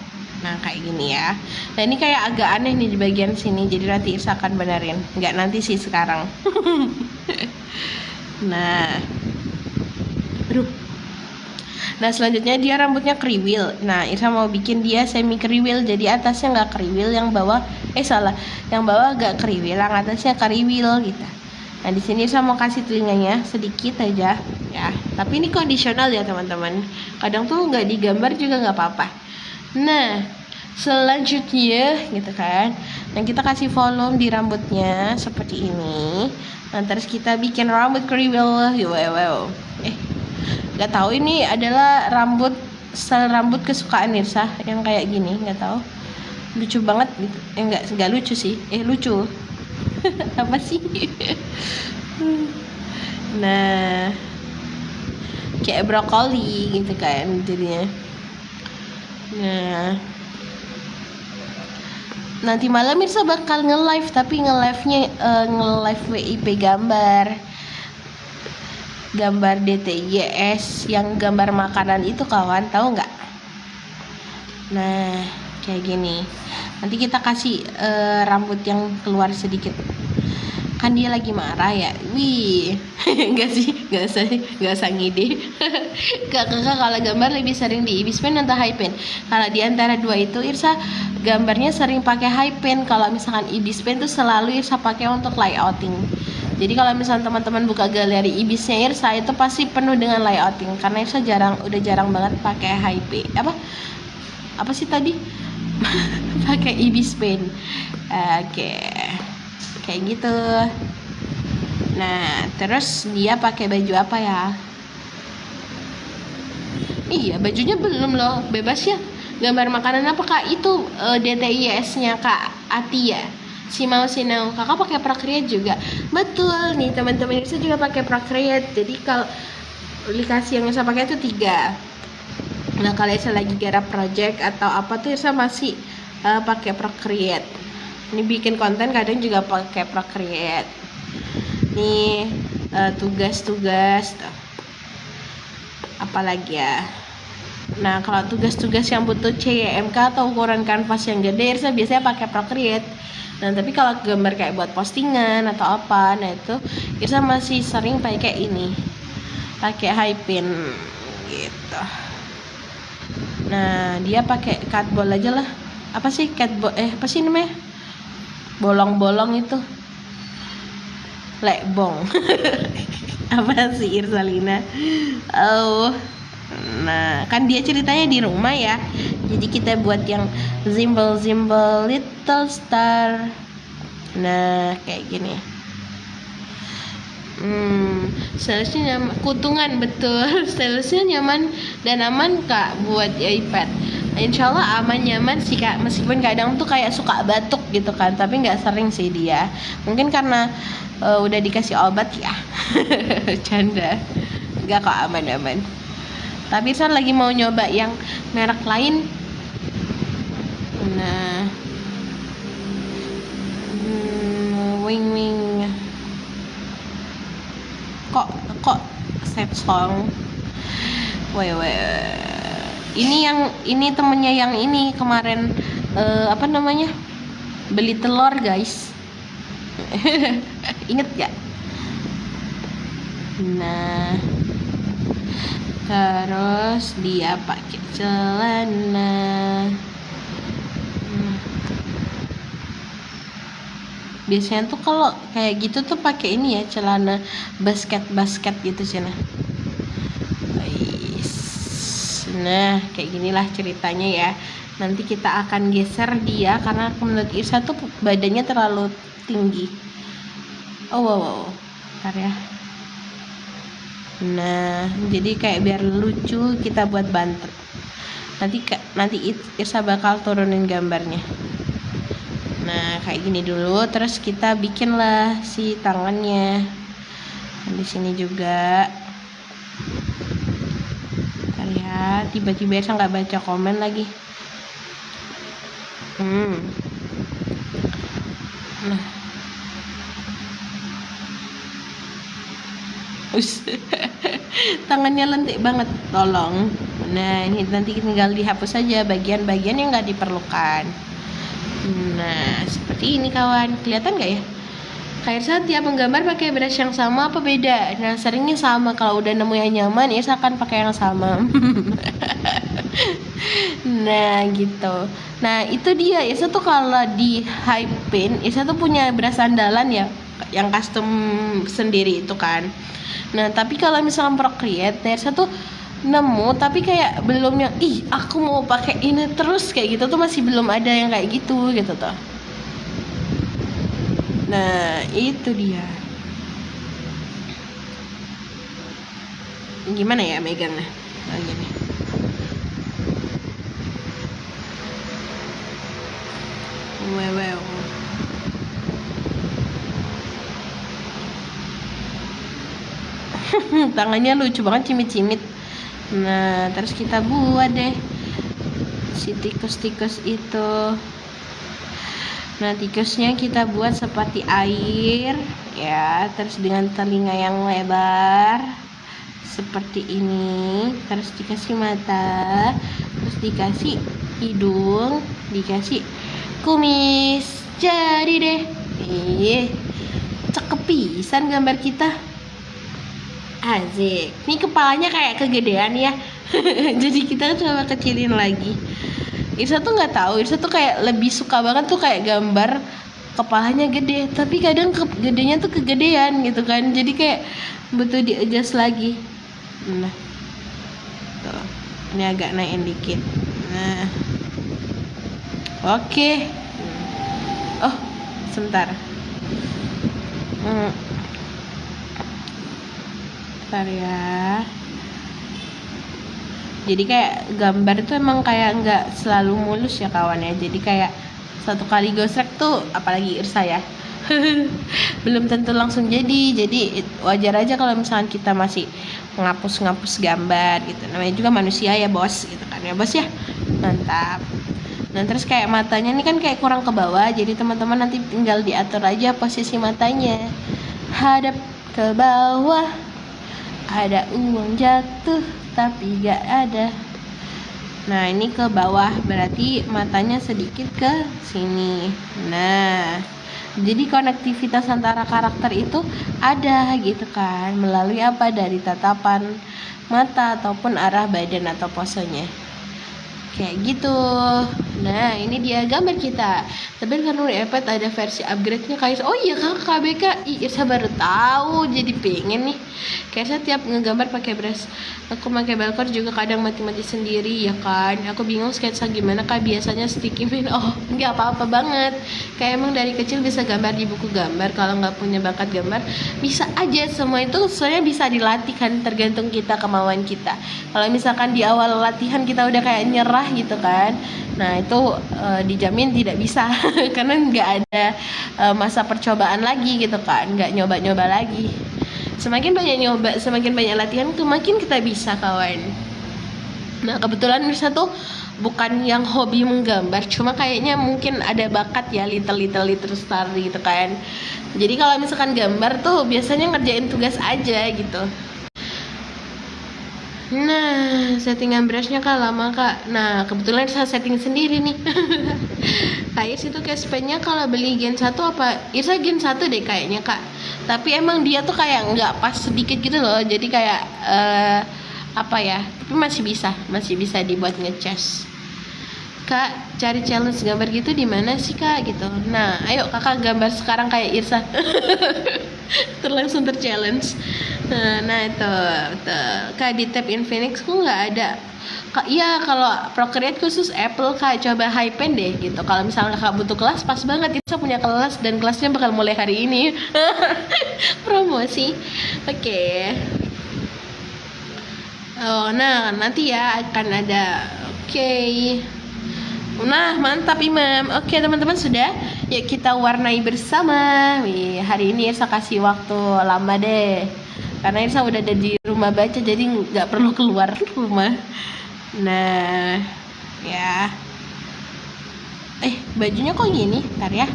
nah kayak gini ya. Nah ini kayak agak aneh nih di bagian sini, jadi nanti Irsa akan benerin. Nggak nanti sih, sekarang. Nah, aduh. Nah selanjutnya dia rambutnya kriwil. Nah Irsa mau bikin dia semi kriwil, jadi atasnya nggak kriwil, yang bawah yang bawah agak kriwil, yang atasnya kriwil gitu. Nah di sini saya mau kasih telinganya sedikit aja ya, tapi ini kondisional ya teman-teman. Kadang tuh nggak digambar juga nggak apa-apa. Nah selanjutnya gitu kan, dan kita kasih volume di rambutnya seperti ini. Nah terus kita bikin rambut kriwil. Wow. Nggak tahu ini adalah style rambut kesukaan Irsa yang kayak gini, nggak tahu. Lucu banget gitu. Nggak lucu sih. Lucu. Apa sih? Nah kayak brokoli gitu kan jadinya. Nah nanti malam Irsa bakal nge-live, tapi nge-live-nya nge-live WIP gambar DTIS yang gambar makanan itu kawan, tahu nggak? Nah kayak gini. Nanti kita kasih rambut yang keluar sedikit. Kan dia lagi marah ya. Wih, enggak usah ngide. Kakak kalau gambar lebih sering di Ibis Pen atau High Pen. Kalau di antara dua itu Irsa gambarnya sering pakai High Pen. Kalau misalkan Ibis Pen tuh selalu Irsa pakai untuk layouting. Jadi kalau misalnya teman-teman buka galeri Ibisnya Irsa itu pasti penuh dengan layouting, karena Irsa udah jarang banget pakai High Pen. Apa sih tadi? Pakai Ibis Pen. Oke. Kayak gitu. Nah terus dia pakai baju apa ya? Iya bajunya belum loh, bebas ya. Gambar makanan apa Kak? Itu DTIS nya Kak Ati ya, si mau sinau. Kakak pakai Procreate juga. Betul nih teman-teman, saya juga pakai Procreate. Jadi kalau aplikasi yang saya pakai itu 3. Nah kalau saya lagi garap project atau apa tuh saya masih pakai Procreate. Ini bikin konten kadang juga pakai Procreate. Nih tugas-tugas apalagi ya. Nah kalau tugas-tugas yang butuh CYMK atau ukuran kanvas yang gede saya biasanya pakai Procreate. Nah tapi kalau gambar kayak buat postingan atau apa, nah itu Irsa masih sering pakai ini, pakai High Pen gitu. Nah dia pakai catball aja lah. Apa sih catball? Apa sih namanya? Bolong-bolong itu. Lebong. Apa sih Irsalina? Oh. Nah, kan dia ceritanya di rumah ya. Jadi kita buat yang zimbel little star. Nah, kayak gini. Seharusnya nyaman, kutungan betul. Seharusnya nyaman dan aman Kak buat iPad. Insya Allah aman nyaman sih Kak. Meskipun kadang tuh kayak suka batuk gitu kan, tapi nggak sering sih dia. Mungkin karena udah dikasih obat ya. Canda. Nggak kok, aman-aman. Tapi saya lagi mau nyoba yang merek lain. Nah, wing. Kok set song. Wait. Ini temennya yang ini kemarin apa namanya? Beli telur, guys. Inget gak? Nah, Terus dia pakai celana. Biasanya tuh kalau kayak gitu tuh pakai ini ya, celana basket gitu Cina. Nah, kayak ginilah ceritanya ya. Nanti kita akan geser dia karena menurut Irsa tuh badannya terlalu tinggi. Oh wow. Bentar ya. Nah, jadi kayak biar lucu kita buat banter. Nanti Irsa bakal turunin gambarnya. Nah, kayak gini dulu, terus kita bikinlah si tangannya. Di sini juga. Bentar ya, tiba-tiba Irsa nggak baca komen lagi. Nah. Tangannya lentik banget, tolong. Nah, ini nanti tinggal dihapus saja bagian-bagian yang nggak diperlukan. Nah, seperti ini kawan, kelihatan nggak ya? Kayak saat tiap menggambar pakai brush yang sama apa beda? Nah, seringnya sama. Kalau udah nemu yang nyaman ya akan pakai yang sama. Nah, gitu. Nah, itu dia. Isa tuh kalau di Hypein, Isa tuh punya brush andalan ya, yang custom sendiri itu kan. Nah, tapi kalau misalnya Procreate, Isa tuh nemu tapi kayak belum yang aku mau pakai ini terus kayak gitu tuh, masih belum ada yang kayak gitu tuh. Nah, itu dia. Gimana ya megangnya? Gini. Wow. Tangannya lucu banget, cimit-cimit. Nah, terus kita buat deh si tikus-tikus itu. Nah, tikusnya kita buat seperti air ya, terus dengan telinga yang lebar seperti ini, terus dikasih mata, terus dikasih hidung, dikasih kumis. Jadi deh. Cakep pisan gambar kita. Asik. Ini kepalanya kayak kegedean ya. Jadi kita coba kecilin lagi. Irsa tuh nggak tahu. Irsa tuh kayak lebih suka banget tuh kayak gambar kepalanya gede. Tapi kadang gedenya tuh kegedean gitu kan. Jadi kayak butuh di adjust lagi. Nah, tuh. Ini agak naikin dikit. Nah, oke. Oh, sebentar. Bentar ya. Jadi kayak gambar itu emang kayak nggak selalu mulus ya kawan ya. Jadi kayak satu kali gosrek tuh, apalagi Irsa ya, belum tentu langsung jadi wajar aja kalau misalkan kita masih ngapus gambar gitu. Namanya juga manusia ya bos gitu kan ya bos ya. Mantap. Nah, terus kayak matanya ini kan kayak kurang ke bawah, jadi teman-teman nanti tinggal diatur aja posisi matanya. Hadap ke bawah. Ada uang jatuh tapi gak ada. Nah, ini ke bawah berarti matanya sedikit ke sini. Nah, jadi konektivitas antara karakter itu ada gitu kan, melalui apa, dari tatapan mata ataupun arah badan atau posenya. Kayak gitu. Nah, ini dia gambar kita. Tapi karena iPad ada versi upgrade-nya kayak, oh iya Kak, KBK. Saya baru tahu, jadi pengen nih. Kayak saya tiap ngegambar pakai brush. Aku pakai Belcore juga kadang mati-mati sendiri ya kan. Aku bingung sketsa gimana Kak, biasanya sticky pin. Oh, nggak apa-apa banget. Kayak emang dari kecil bisa gambar di buku gambar. Kalau nggak punya bakat gambar, bisa aja. Semua itu soalnya bisa dilatih kan, tergantung kita, kemauan kita. Kalau misalkan di awal latihan kita udah kayak nyerah gitu kan, nah itu dijamin tidak bisa. Karena nggak ada masa percobaan lagi gitu kan, nggak nyoba-nyoba lagi. Semakin banyak nyoba, semakin banyak latihan, semakin kita bisa kawan. Nah, kebetulan Mirsa tuh bukan yang hobi menggambar, cuma kayaknya mungkin ada bakat ya, little star gitu kan. Jadi kalau misalkan gambar tuh biasanya ngerjain tugas aja gitu. Nah, settingan brushnya Kak lama Kak. Nah, kebetulan saya setting sendiri nih. Kayak situ cashpad-nya kalau beli Gen 1 apa? Irsa Gen 1 deh kayaknya Kak. Tapi emang dia tuh kayak nggak pas sedikit gitu loh. Jadi kayak apa ya, tapi masih bisa dibuat ngecas. Kak, cari challenge gambar gitu di mana sih kak gitu. Nah, ayo kakak gambar sekarang kayak Irsa. Langsung terchallenge. Nah itu betul. Kak di tab Infinix kok nggak ada. Kak, iya kalau Procreate khusus Apple kak, coba Hypen deh gitu. Kalau misalnya kakak butuh kelas, pas banget Irsa punya kelas dan kelasnya bakal mulai hari ini. Promosi. Oke. Oh, nah nanti ya akan ada. Oke. Nah, mantap Imam. Oke, teman-teman sudah. Yuk kita warnai bersama. Wih, hari ini Irsa kasih waktu lama deh. Karena Irsa udah ada di rumah baca, jadi nggak perlu keluar rumah. Nah, ya. Bajunya kok gini? Ntar ya.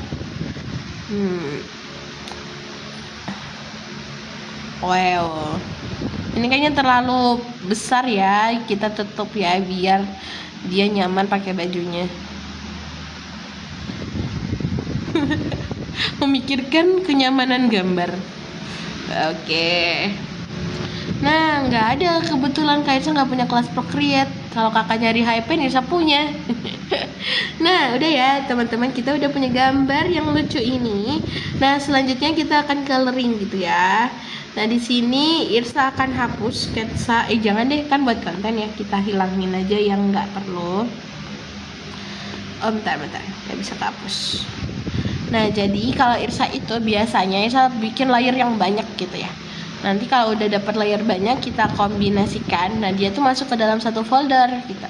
Wow. Ini kayaknya terlalu besar ya. Kita tutup ya biar dia nyaman pakai bajunya. Memikirkan kenyamanan gambar. Oke. Nah, nggak ada, kebetulan Kak Irsa nggak punya kelas Procreate. Kalau kakak nyari Hypen, Irsa punya. Nah, udah ya teman-teman, kita udah punya gambar yang lucu ini. Nah, selanjutnya kita akan coloring gitu ya. Nah, di sini Irsa akan hapus sketsa. Jangan deh, kan buat konten ya. Kita hilangin aja yang nggak perlu. Oh, bentar. Nggak bisa hapus. Nah, jadi kalau Irsa itu biasanya Irsa bikin layer yang banyak gitu ya. Nanti kalau udah dapat layer banyak, kita kombinasikan. Nah, dia tuh masuk ke dalam satu folder gitu.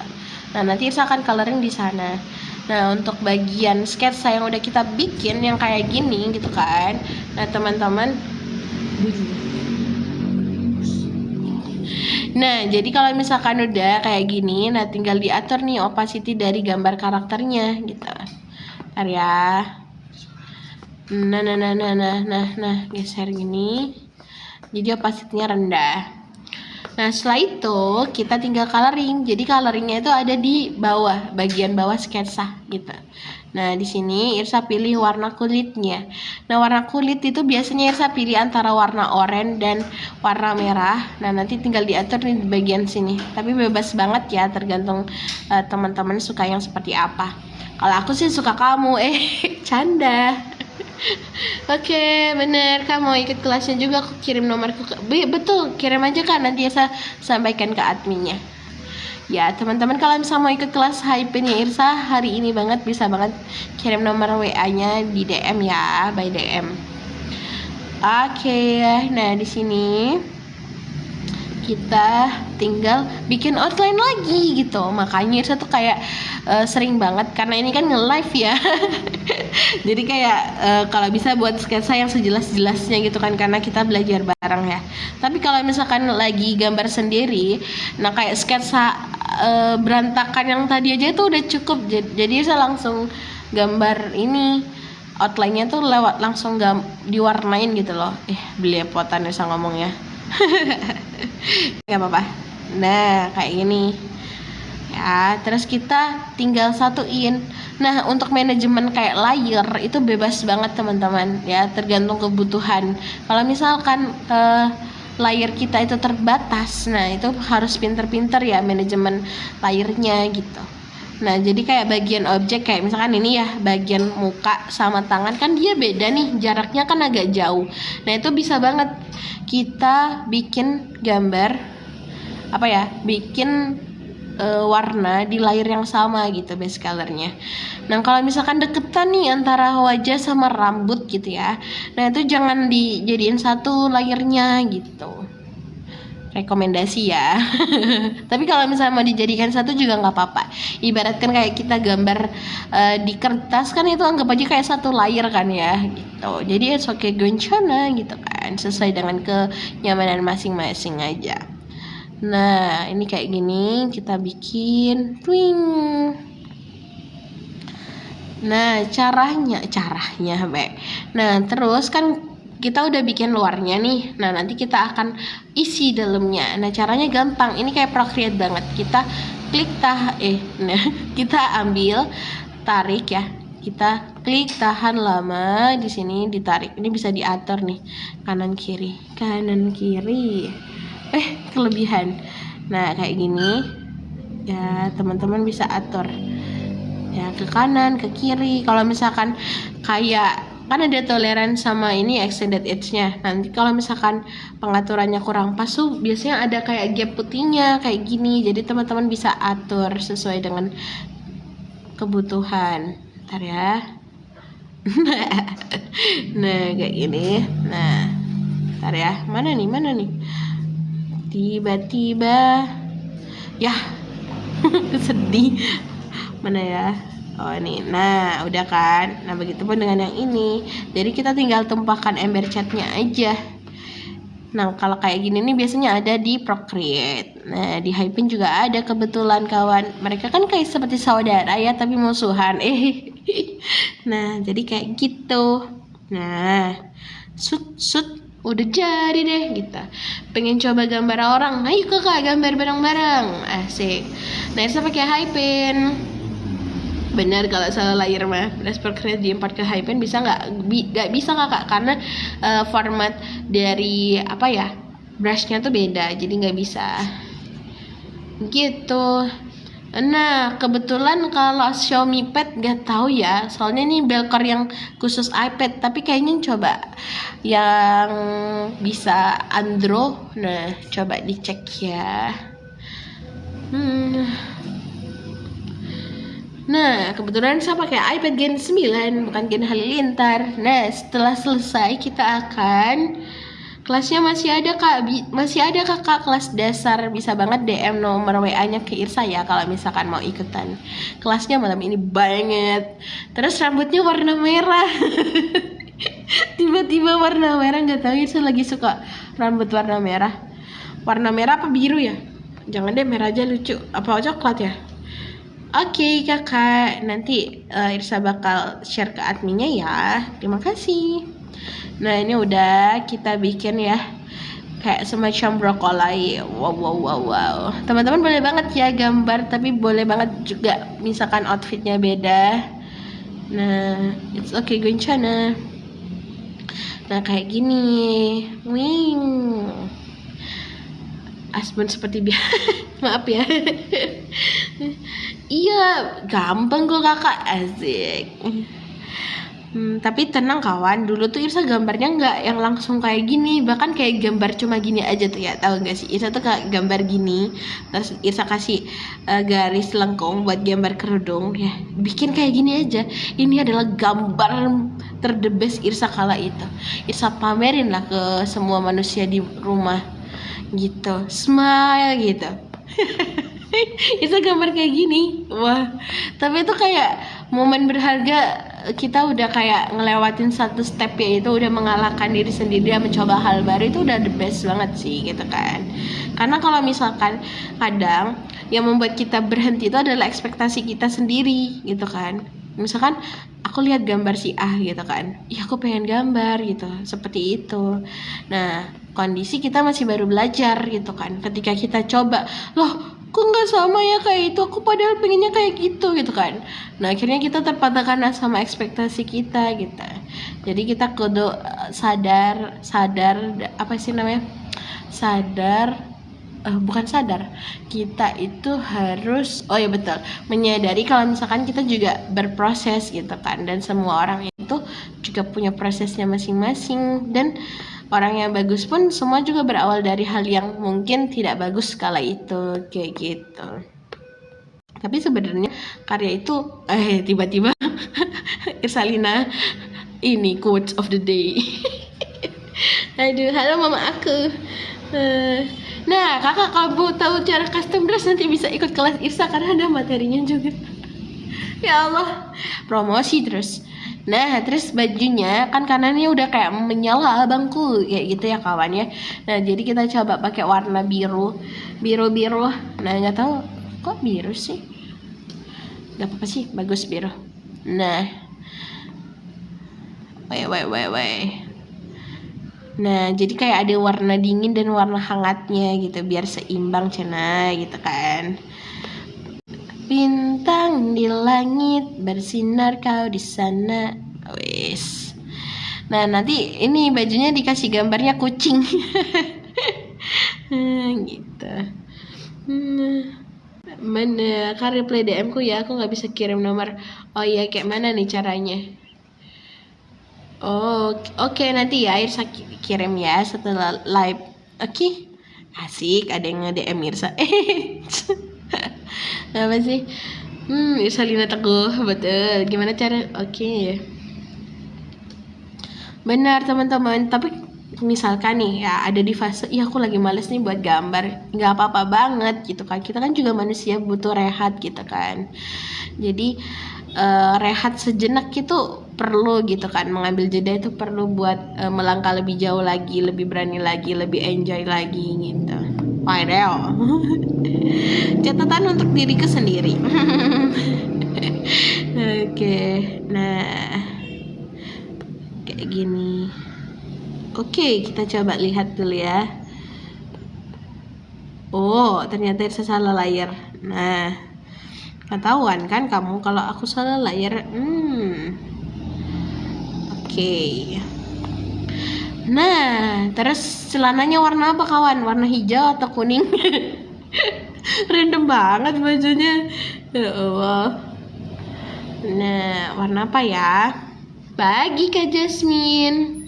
Nah, nanti Irsa akan coloring di sana. Nah, untuk bagian sketsa yang udah kita bikin yang kayak gini gitu kan. Nah, teman-teman, nah, jadi kalau misalkan udah kayak gini, nah tinggal diatur nih opacity dari gambar karakternya gitu. Ntar ya. Nah, geser gini. Jadi opacity-nya rendah. Nah, setelah itu kita tinggal coloring. Jadi coloringnya itu ada di bawah, bagian bawah sketsa gitu. Nah, di sini Irsa pilih warna kulitnya. Nah, warna kulit itu biasanya Irsa pilih antara warna oranye dan warna merah. Nah, nanti tinggal diatur di bagian sini. Tapi bebas banget ya, tergantung teman-teman suka yang seperti apa. Kalau aku sih suka kamu, canda. Oke, bener. Kamu mau ikut kelasnya juga, aku kirim nomorku. Betul, kirim aja kan, nanti Irsa sampaikan ke adminnya. Ya teman-teman, kalau misalnya mau ikut kelas Hypen ya Irsa hari ini banget, bisa banget kirim nomor WA-nya di DM ya, by DM. Oke, nah di sini kita tinggal bikin outline lagi gitu. Makanya Irsa tuh kayak sering banget, karena ini kan nge-live ya. Jadi kayak kalau bisa buat sketsa yang sejelas-jelasnya gitu kan, karena kita belajar bareng ya. Tapi kalau misalkan lagi gambar sendiri, nah kayak sketsa berantakan yang tadi aja itu udah cukup. Jadi saya langsung gambar ini, outline-nya tuh lewat langsung diwarnain gitu loh. Belepotan Irsa ngomong ya. Gak apa-apa. Nah kayak gini ya, terus kita tinggal satuin. Nah, untuk manajemen kayak layer itu bebas banget teman-teman ya, tergantung kebutuhan. Kalau misalkan layer kita itu terbatas, nah itu harus pinter-pinter ya manajemen layernya gitu. Nah, jadi kayak bagian objek, kayak misalkan ini ya, bagian muka sama tangan kan dia beda nih, jaraknya kan agak jauh. Nah, itu bisa banget kita bikin gambar bikin warna di layer yang sama gitu, base colornya. Nah, kalau misalkan deketan nih antara wajah sama rambut gitu ya, nah itu jangan dijadiin satu layernya gitu. Rekomendasi ya. Tapi kalau misalnya mau dijadikan satu juga nggak apa-apa. Ibaratkan kayak kita gambar di kertas kan, itu anggap aja kayak satu layer kan ya gitu. Jadi it's okay goncana gitu kan, sesuai dengan kenyamanan masing-masing aja. Nah, ini kayak gini kita bikin twing. Nah, caranya Nah, terus kan kita udah bikin luarnya nih. Nah, nanti kita akan isi dalamnya. Nah, caranya gampang. Ini kayak Procreate banget. Kita klik kita ambil, tarik ya. Kita klik, tahan lama, di sini ditarik. Ini bisa diatur nih, kanan kiri. Kelebihan. Nah kayak gini ya, teman-teman bisa atur ya, ke kanan ke kiri. Kalau misalkan kayak kan ada toleran sama ini extended edge-nya. Nanti kalau misalkan pengaturannya kurang pas tuh biasanya ada kayak gap putihnya kayak gini. Jadi teman-teman bisa atur sesuai dengan kebutuhan. Ntar ya. Nah kayak gini. Nah ntar ya, mana nih tiba-tiba ya sedih. Mana ya, oh ini. Nah udah kan. Nah begitu pun dengan yang ini. Jadi kita tinggal tumpahkan ember catnya aja. Nah kalau kayak gini nih biasanya ada di Procreate. Nah di Hypen juga ada kebetulan kawan. Mereka kan kayak seperti saudara ya, tapi musuhan. Nah jadi kayak gitu. Nah shoot udah jadi deh gitu. Pengen coba gambar orang, ayo kakak gambar bareng-bareng, asik. Nah Irsa pakai Hypen. Benar kalau salah layar mah Procreate diimport ke Hypen bisa nggak bisa kakak, karena format dari apa ya, brushnya tuh beda, jadi nggak bisa gitu. Nah kebetulan kalau Xiaomi Pad nggak tahu ya, soalnya ini Belcore yang khusus iPad, tapi kayaknya coba yang bisa Android. Nah coba dicek ya. Nah kebetulan saya pakai iPad Gen 9 bukan Gen Halilintar. Nah setelah selesai kita akan kelasnya masih ada kakak kelas dasar, bisa banget DM nomor WA-nya ke Irsa ya kalau misalkan mau ikutan. Kelasnya malam ini banget. Terus rambutnya warna merah. Tiba-tiba warna merah, nggak tahu Irsa lagi suka rambut warna merah. Warna merah apa biru ya? Jangan deh, merah aja lucu. Apa coklat ya? Oke kakak, nanti Irsa bakal share ke adminnya ya. Terima kasih. Nah ini udah kita bikin ya, kayak semacam brokoli. Wow. Teman-teman boleh banget ya gambar, tapi boleh banget juga misalkan outfitnya beda. Nah it's okay Goncana. Nah kayak gini, wing. Asbun seperti biasa. Maaf ya. Iya gampang kok kakak, asik. Tapi tenang kawan, dulu tuh Irsa gambarnya nggak yang langsung kayak gini, bahkan kayak gambar cuma gini aja tuh ya, tahu nggak sih? Irsa tuh kayak gambar gini, terus Irsa kasih garis lengkung buat gambar kerudung ya, bikin kayak gini aja. Ini adalah gambar terdebes Irsa kala itu. Irsa pamerin lah ke semua manusia di rumah gitu, smile gitu. Irsa gambar kayak gini, wah. Tapi itu kayak momen berharga, kita udah kayak ngelewatin satu step, yaitu udah mengalahkan diri sendiri dan mencoba hal baru. Itu udah the best banget sih gitu kan. Karena kalau misalkan kadang yang membuat kita berhenti itu adalah ekspektasi kita sendiri gitu kan. Misalkan aku lihat gambar si A gitu kan, ya aku pengen gambar gitu, seperti itu. Nah kondisi kita masih baru belajar gitu kan, ketika kita coba, loh kok nggak sama ya kayak itu, aku padahal pengennya kayak gitu kan. Nah akhirnya kita terpatahkan sama ekspektasi kita gitu. Jadi kita kudu sadar apa sih namanya, bukan sadar, kita itu harus, oh ya betul, menyadari kalau misalkan kita juga berproses gitu kan, dan semua orang itu juga punya prosesnya masing-masing, dan orang yang bagus pun semua juga berawal dari hal yang mungkin tidak bagus kala itu kayak gitu. Tapi sebenarnya karya itu tiba-tiba Irsalina ini quotes of the day. Aduh, halo mama aku. Nah kakak, kalau tahu cara custom dress nanti bisa ikut kelas Irsa karena ada materinya juga. Ya Allah, promosi terus. Nah terus bajunya kan kanannya udah kayak menyala abangku kayak gitu ya kawan ya. Nah jadi kita coba pakai warna biru. Nah nggak tahu kok biru sih, nggak apa-apa sih, bagus biru. Nah nah jadi kayak ada warna dingin dan warna hangatnya gitu, biar seimbang cina gitu kan. Bintang di langit bersinar kau di sana, wes. Nah nanti ini bajunya dikasih gambarnya kucing. Gitu. Mana kan reply DM ku ya, aku nggak bisa kirim nomor. Oh iya, kayak mana nih caranya? Oh, oke, nanti ya Irsa kirim ya setelah live. Oke. Asik, ada yang nge-DM Irsa. Apa sih? Irsa Lina Teguh, betul. Gimana cara? Oke. Benar teman-teman, tapi misalkan nih ya ada di fase ya aku lagi males nih buat gambar, nggak apa-apa banget gitu kan, kita kan juga manusia butuh rehat gitu kan. Jadi rehat sejenak itu perlu gitu kan, mengambil jeda itu perlu buat melangkah lebih jauh lagi, lebih berani lagi, lebih enjoy lagi gitu. Padahal catatan untuk diriku sendiri. Oke, nah kayak gini. Oke, kita coba lihat dulu ya. Oh, ternyata Irsa salah layar. Nah, ketahuan kan kamu kalau aku salah layar. Oke. Nah, terus celananya warna apa kawan? Warna hijau atau kuning? Random banget bajunya. Ya Allah. Nah, warna apa ya? Bagi Kak Jasmine.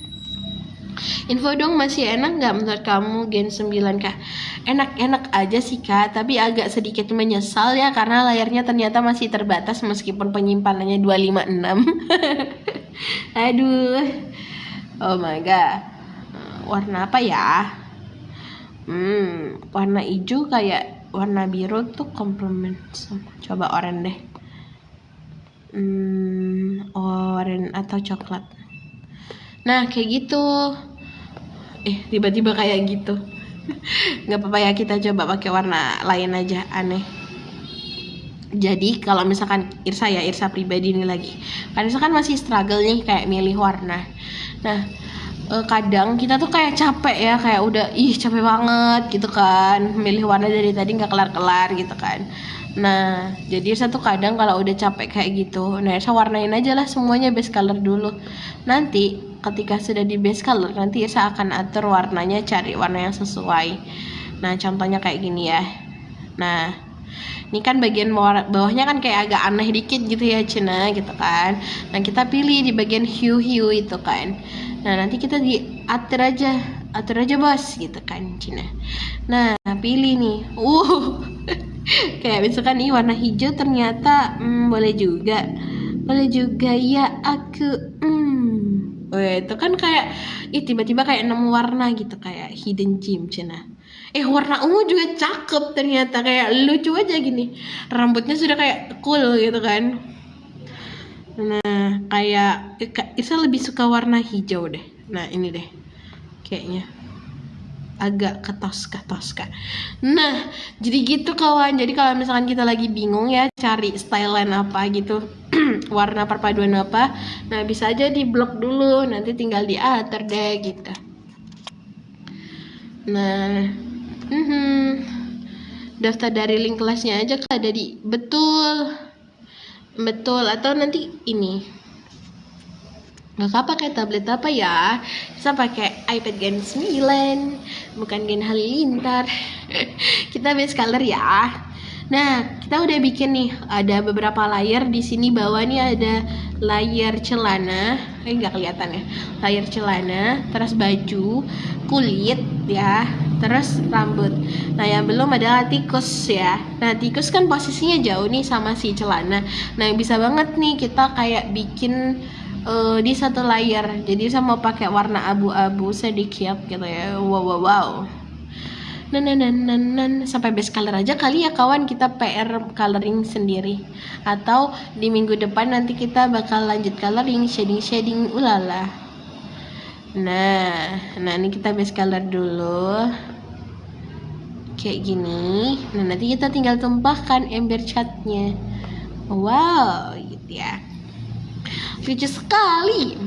Info dong, masih enak nggak menurut kamu Gen 9 Kak? Enak-enak aja sih Kak, tapi agak sedikit menyesal ya karena layarnya ternyata masih terbatas meskipun penyimpanannya 256. Aduh. Oh my god. Warna apa ya? Warna hijau kayak warna biru tuh komplement sama. Coba oranye deh. Oranye atau coklat. Nah, kayak gitu. Tiba-tiba kayak gitu. Nggak apa-apa ya, kita coba pakai warna lain aja, aneh. Jadi kalau misalkan Irsa pribadi ini lagi, kan Irsa kan masih struggle nih kayak milih warna. Nah, kadang kita tuh kayak capek ya, kayak udah capek banget gitu kan, milih warna dari tadi nggak kelar-kelar gitu kan. Nah, jadi Irsa tuh kadang kalau udah capek kayak gitu, nah Irsa warnain aja lah semuanya base color dulu. Nanti ketika sudah di base color, nanti Irsa akan atur warnanya, cari warna yang sesuai. Nah, contohnya kayak gini ya. Nah, ini kan bagian bawahnya kan kayak agak aneh dikit gitu ya Cina gitu kan. Nah, kita pilih di bagian hue itu kan. Nah, nanti kita atur aja bos gitu kan Cina. Nah, pilih nih. Kayak misalkan nih warna hijau ternyata boleh juga ya aku. Itu kan kayak tiba-tiba kayak nemu warna gitu, kayak hidden gem Cina. Warna ungu juga cakep ternyata, kayak lucu aja gini. Rambutnya sudah kayak cool gitu kan. Nah, kayak Isa lebih suka warna hijau deh. Nah, ini deh. Kayaknya agak ketoska. Nah, jadi gitu kawan. Jadi kalau misalkan kita lagi bingung ya cari stylean apa gitu, warna perpaduan apa, nah bisa aja di blok dulu, nanti tinggal diatur deh gitu. Nah, daftar dari link kelasnya aja ada di betul atau nanti ini. Nggak pakai tablet apa ya? Bisa pakai iPad Gen 9, bukan Gen Halilintar. Kita base color ya. Nah, kita udah bikin nih, ada beberapa layer di sini. Bawah nih ada layer celana, nggak kelihatan ya. Layer celana, terus baju, kulit ya, terus rambut. Nah, yang belum adalah tikus ya. Nah, tikus kan posisinya jauh nih sama si celana. Nah, bisa banget nih kita kayak bikin di satu layer. Jadi saya mau pakai warna abu-abu sedikit gitu ya. Wow. Sampai base color aja kali ya kawan, kita PR coloring sendiri. Atau di minggu depan nanti kita bakal lanjut coloring, shading ulala. Nah ini kita base color dulu kayak gini. Nah, nanti kita tinggal tumpahkan ember catnya. Wow, gitu ya. Lucu sekali.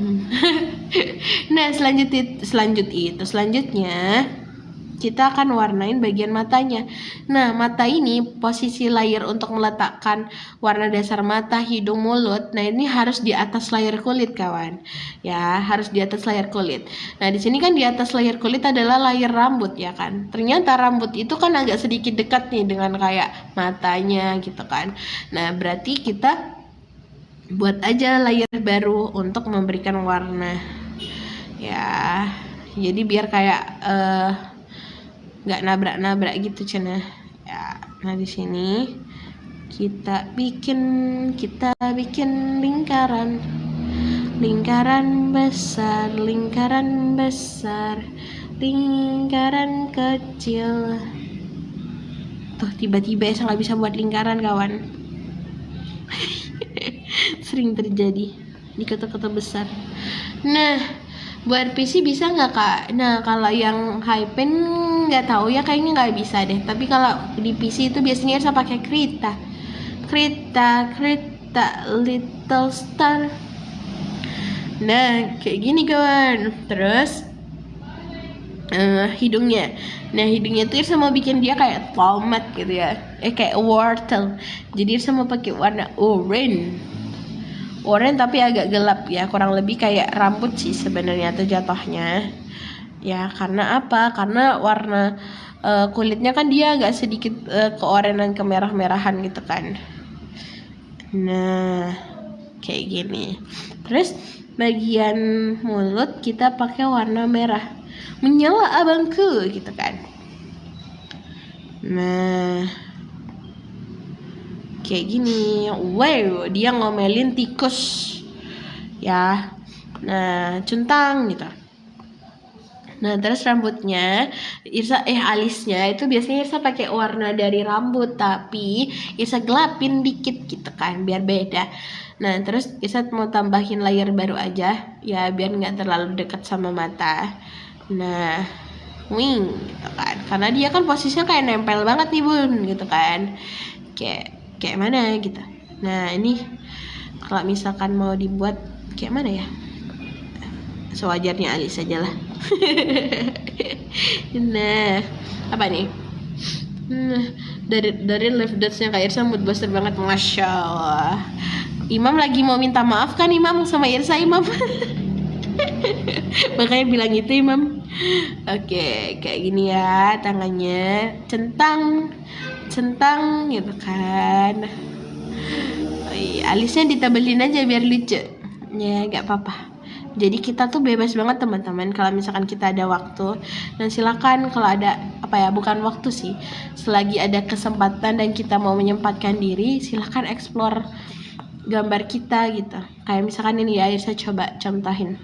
Nah, selanjutnya kita akan warnain bagian matanya. Nah, mata ini posisi layer untuk meletakkan warna dasar mata, hidung, mulut. Nah, ini harus di atas layer kulit, kawan. Ya, harus di atas layer kulit. Nah, di sini kan di atas layer kulit adalah layer rambut, ya kan. Ternyata rambut itu kan agak sedikit dekat nih dengan kayak matanya gitu kan. Nah, berarti kita buat aja layer baru untuk memberikan warna. Ya, jadi biar kayak nggak nabrak-nabrak gitu cina ya. Nah di sini kita bikin lingkaran besar, lingkaran kecil. Tuh tiba-tiba Esa nggak bisa buat lingkaran, kawan. Sering terjadi di kota-kota besar. Nah, buat PC bisa nggak, Kak? Nah, kalau yang Hypen nggak tahu ya, kayaknya nggak bisa deh. Tapi kalau di PC itu biasanya harus pakai Krita, Little Star. Nah, kayak gini kawan. Terus hidungnya. Nah, hidungnya tuh Irsa mau bikin dia kayak tomat gitu ya. Kayak wortel. Jadi Irsa mau pakai warna oranye tapi agak gelap ya, kurang lebih kayak rambut sih sebenarnya tuh jatuhnya ya. Karena apa? Karena warna kulitnya kan dia agak sedikit keorenan, kemerah-merahan gitu kan. Nah, kayak gini. Terus bagian mulut kita pakai warna merah, menyala abangku gitu kan. Nah, kayak gini. Wow, dia ngomelin tikus ya. Nah, cuntang gitu. Nah, terus rambutnya Irsa alisnya itu biasanya Irsa pakai warna dari rambut, tapi Irsa gelapin dikit gitu kan biar beda. Nah, terus Irsa mau tambahin layer baru aja ya biar nggak terlalu dekat sama mata. Nah, wing gitu kan. Karena dia kan posisinya kayak nempel banget nih, Bun, gitu kan. Kayak mana gitu. Nah, ini kalau misalkan mau dibuat kayak mana ya? Sewajarnya alis aja lah. Nah, apa nih? Dari live dots-nya Kak Irsa mood booster banget, Masya Allah. Imam lagi mau minta maaf kan, Imam, sama Irsa, Imam. Makanya bilang itu, Imam. Oke, kayak gini ya tangannya, centang gitu kan. Alisnya ditebelin aja biar lucu ya, gak apa-apa. Jadi kita tuh bebas banget teman-teman kalau misalkan kita ada waktu. Dan silakan kalau ada bukan waktu sih, selagi ada kesempatan dan kita mau menyempatkan diri, silakan explore gambar kita gitu. Kayak misalkan ini ya, saya coba contohin.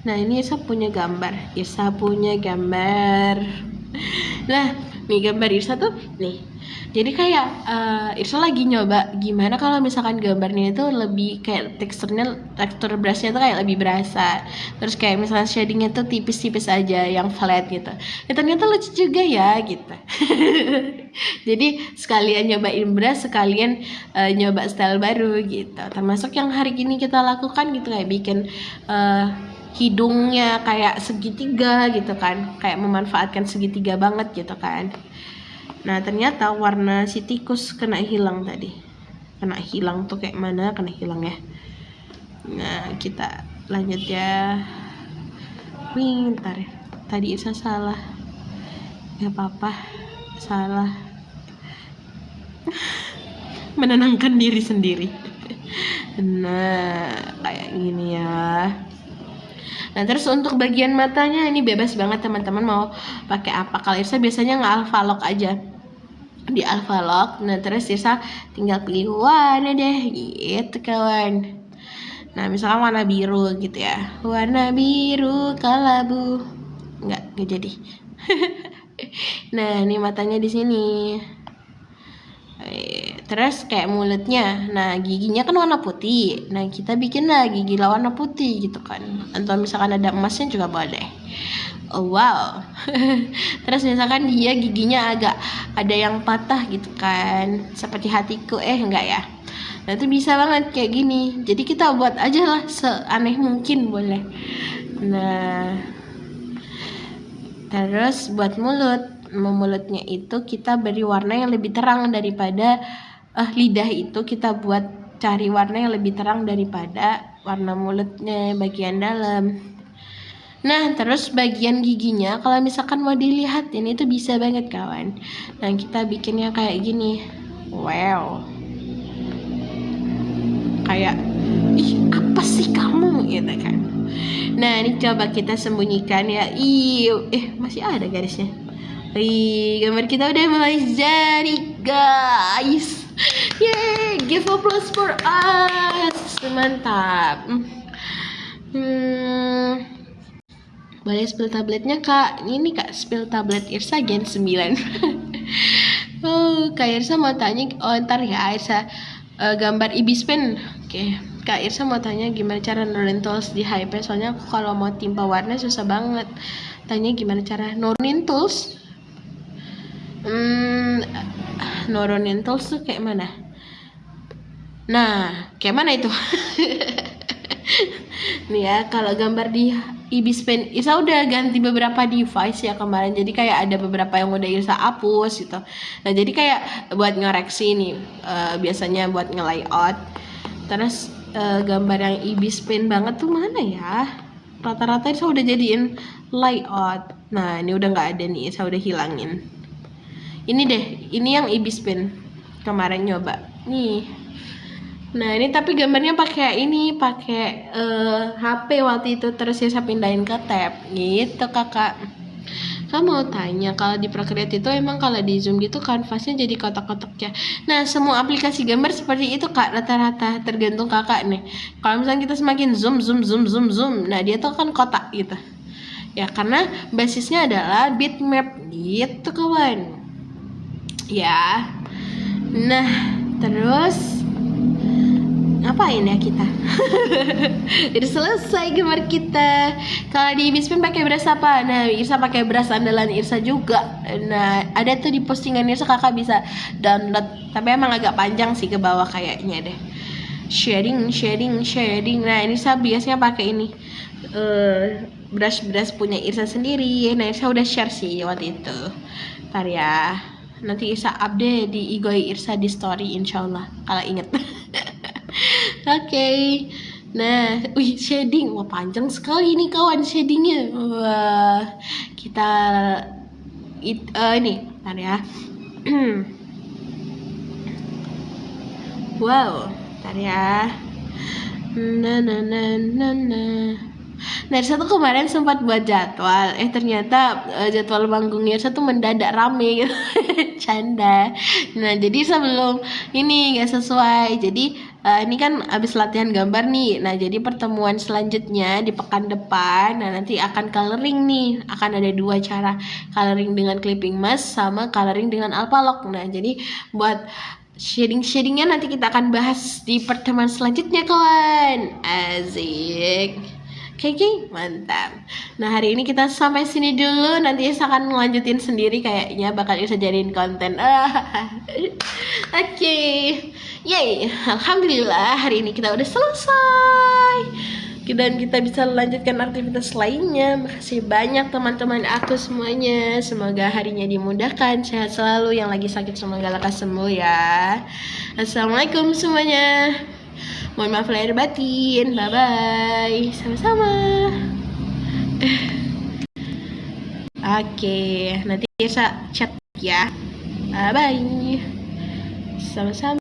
Nah, ini Irsa punya gambar. Nah, nih gambar Irsa tuh nih. Jadi kayak Irsa lagi nyoba gimana kalau misalkan gambarnya itu lebih kayak tekstur brushnya tuh kayak lebih berasa. Terus kayak misalkan shadingnya tuh tipis-tipis aja yang flat gitu. Ternyata lucu juga ya gitu. Jadi sekalian nyobain brush, sekalian nyoba style baru gitu. Termasuk yang hari ini kita lakukan gitu, kayak bikin hidungnya kayak segitiga gitu kan, kayak memanfaatkan segitiga banget gitu kan. Nah, ternyata warna si tikus kena hilang tadi. Kena hilang tuh kayak mana? Kena hilang ya. Nah, kita lanjut ya. Bentar ya. Tadi Irsa salah. Gak apa-apa. Salah. Menenangkan diri sendiri. Nah, kayak gini ya. Nah, terus untuk bagian matanya ini bebas banget teman-teman mau pakai apa. Kalau Irsa biasanya nge-alphalog aja. Di alphalog. Nah, terus Irsa tinggal pilih warna deh gitu kawan. Nah, misalkan warna biru gitu ya. Warna biru kalabu. Enggak jadi. Nah, ini matanya di sini. Terus kayak mulutnya. Nah, giginya kan warna putih. Nah, kita bikin lah gigi warna putih gitu kan. Atau misalkan ada emasnya juga boleh. Oh, wow. Terus misalkan dia giginya agak ada yang patah gitu kan, seperti hatiku, enggak ya. Nah, itu bisa banget kayak gini. Jadi kita buat aja lah seaneh mungkin boleh. Nah, terus buat mulutnya itu kita beri warna yang lebih terang daripada lidah itu kita buat cari warna yang lebih terang daripada warna mulutnya bagian dalam. Nah, terus bagian giginya kalau misalkan mau dilihatin itu bisa banget kawan. Nah, kita bikinnya kayak gini. Wow. Kayak, ih apa sih kamu gitu kan. Nah, ini coba kita sembunyikan ya. Masih ada garisnya. Gambar kita udah mulai jadi guys. Yeay, give applause for us. Mantap. Boleh spill tabletnya kak. Ini kak spill tablet Irsa Gen 9. Kak Irsa mau tanya. Ntar ya Irsa gambar ibis pen. Oke. Kak Irsa mau tanya gimana cara nurunin tools di HP. Soalnya aku kalau mau timpa warna susah banget. Tanya gimana cara nurunin tools. Nurunin tools tuh kayak mana? Nah, kayak mana itu? Nih ya, kalau gambar di ibis pen, Irsa udah ganti beberapa device ya kemarin. Jadi kayak ada beberapa yang udah Irsa hapus gitu. Nah, jadi kayak buat ngoreksi nih, biasanya buat nge-layout. Terus gambar yang ibis pen banget tuh mana ya? Rata-rata Irsa udah jadiin layout. Nah, ini udah nggak ada nih, Irsa udah hilangin. Ini deh, ini yang ibis pen kemarin nyoba. Nih. Nah, ini tapi gambarnya pakai HP waktu itu, terus saya pindahin ke tab gitu kakak. Kamu mau tanya kalau di Procreate itu emang kalau di zoom gitu kanvasnya jadi kotak-kotak ya. Nah, semua aplikasi gambar seperti itu kak, rata-rata tergantung kakak nih. Kalau misalnya kita semakin zoom, nah dia tuh kan kotak gitu. Ya karena basisnya adalah bitmap gitu kawan. Ya. Nah, terus ngapain ya kita? Udah selesai gambar kita. Kalau di ibis pen pakai brush apa? Nah, Irsa pakai brush andalan Irsa juga. Nah, ada tuh di postingan Irsa, kakak bisa download. Tapi emang agak panjang sih ke bawah kayaknya deh. Shading. Nah, ini saya biasanya pakai ini. Brush punya Irsa sendiri. Nah, Irsa udah share sih waktu itu. Ntar ya. Nanti Irsa update di Igoi Irsa di story insyaallah kalau inget. Oke. Nah, shading. Wah, panjang sekali nih kawan shadingnya. Wah, kita ini, bentar ya. Wow, bentar ya. Nah, Irsa tuh kemarin sempat buat jadwal. Ternyata jadwal manggungnya Irsa tuh mendadak rame gitu. Canda. Nah, jadi sebelum ini gak sesuai. Jadi ini kan abis latihan gambar nih. Nah, jadi pertemuan selanjutnya di pekan depan. Nah, nanti akan coloring nih. Akan ada 2 cara. Coloring dengan clipping mask sama coloring dengan Alphalog. Nah, jadi buat shadingnya nanti kita akan bahas di pertemuan selanjutnya kawan. Asik. Oke, mantap. Nah, hari ini kita sampai sini dulu. Nanti Irsa akan ngelanjutin sendiri kayaknya. Bakal Irsa jadiin konten. Oke. Yay. Alhamdulillah hari ini kita udah selesai. Dan kita bisa lanjutkan aktivitas lainnya. Makasih banyak teman-teman aku semuanya. Semoga harinya dimudahkan. Sehat selalu. Yang lagi sakit semoga lekas sembuh ya. Assalamualaikum semuanya. Mohon maaf lahir batin. Bye bye. Sama-sama. Oke, nanti Irsa chat ya. Bye bye. Sama-sama.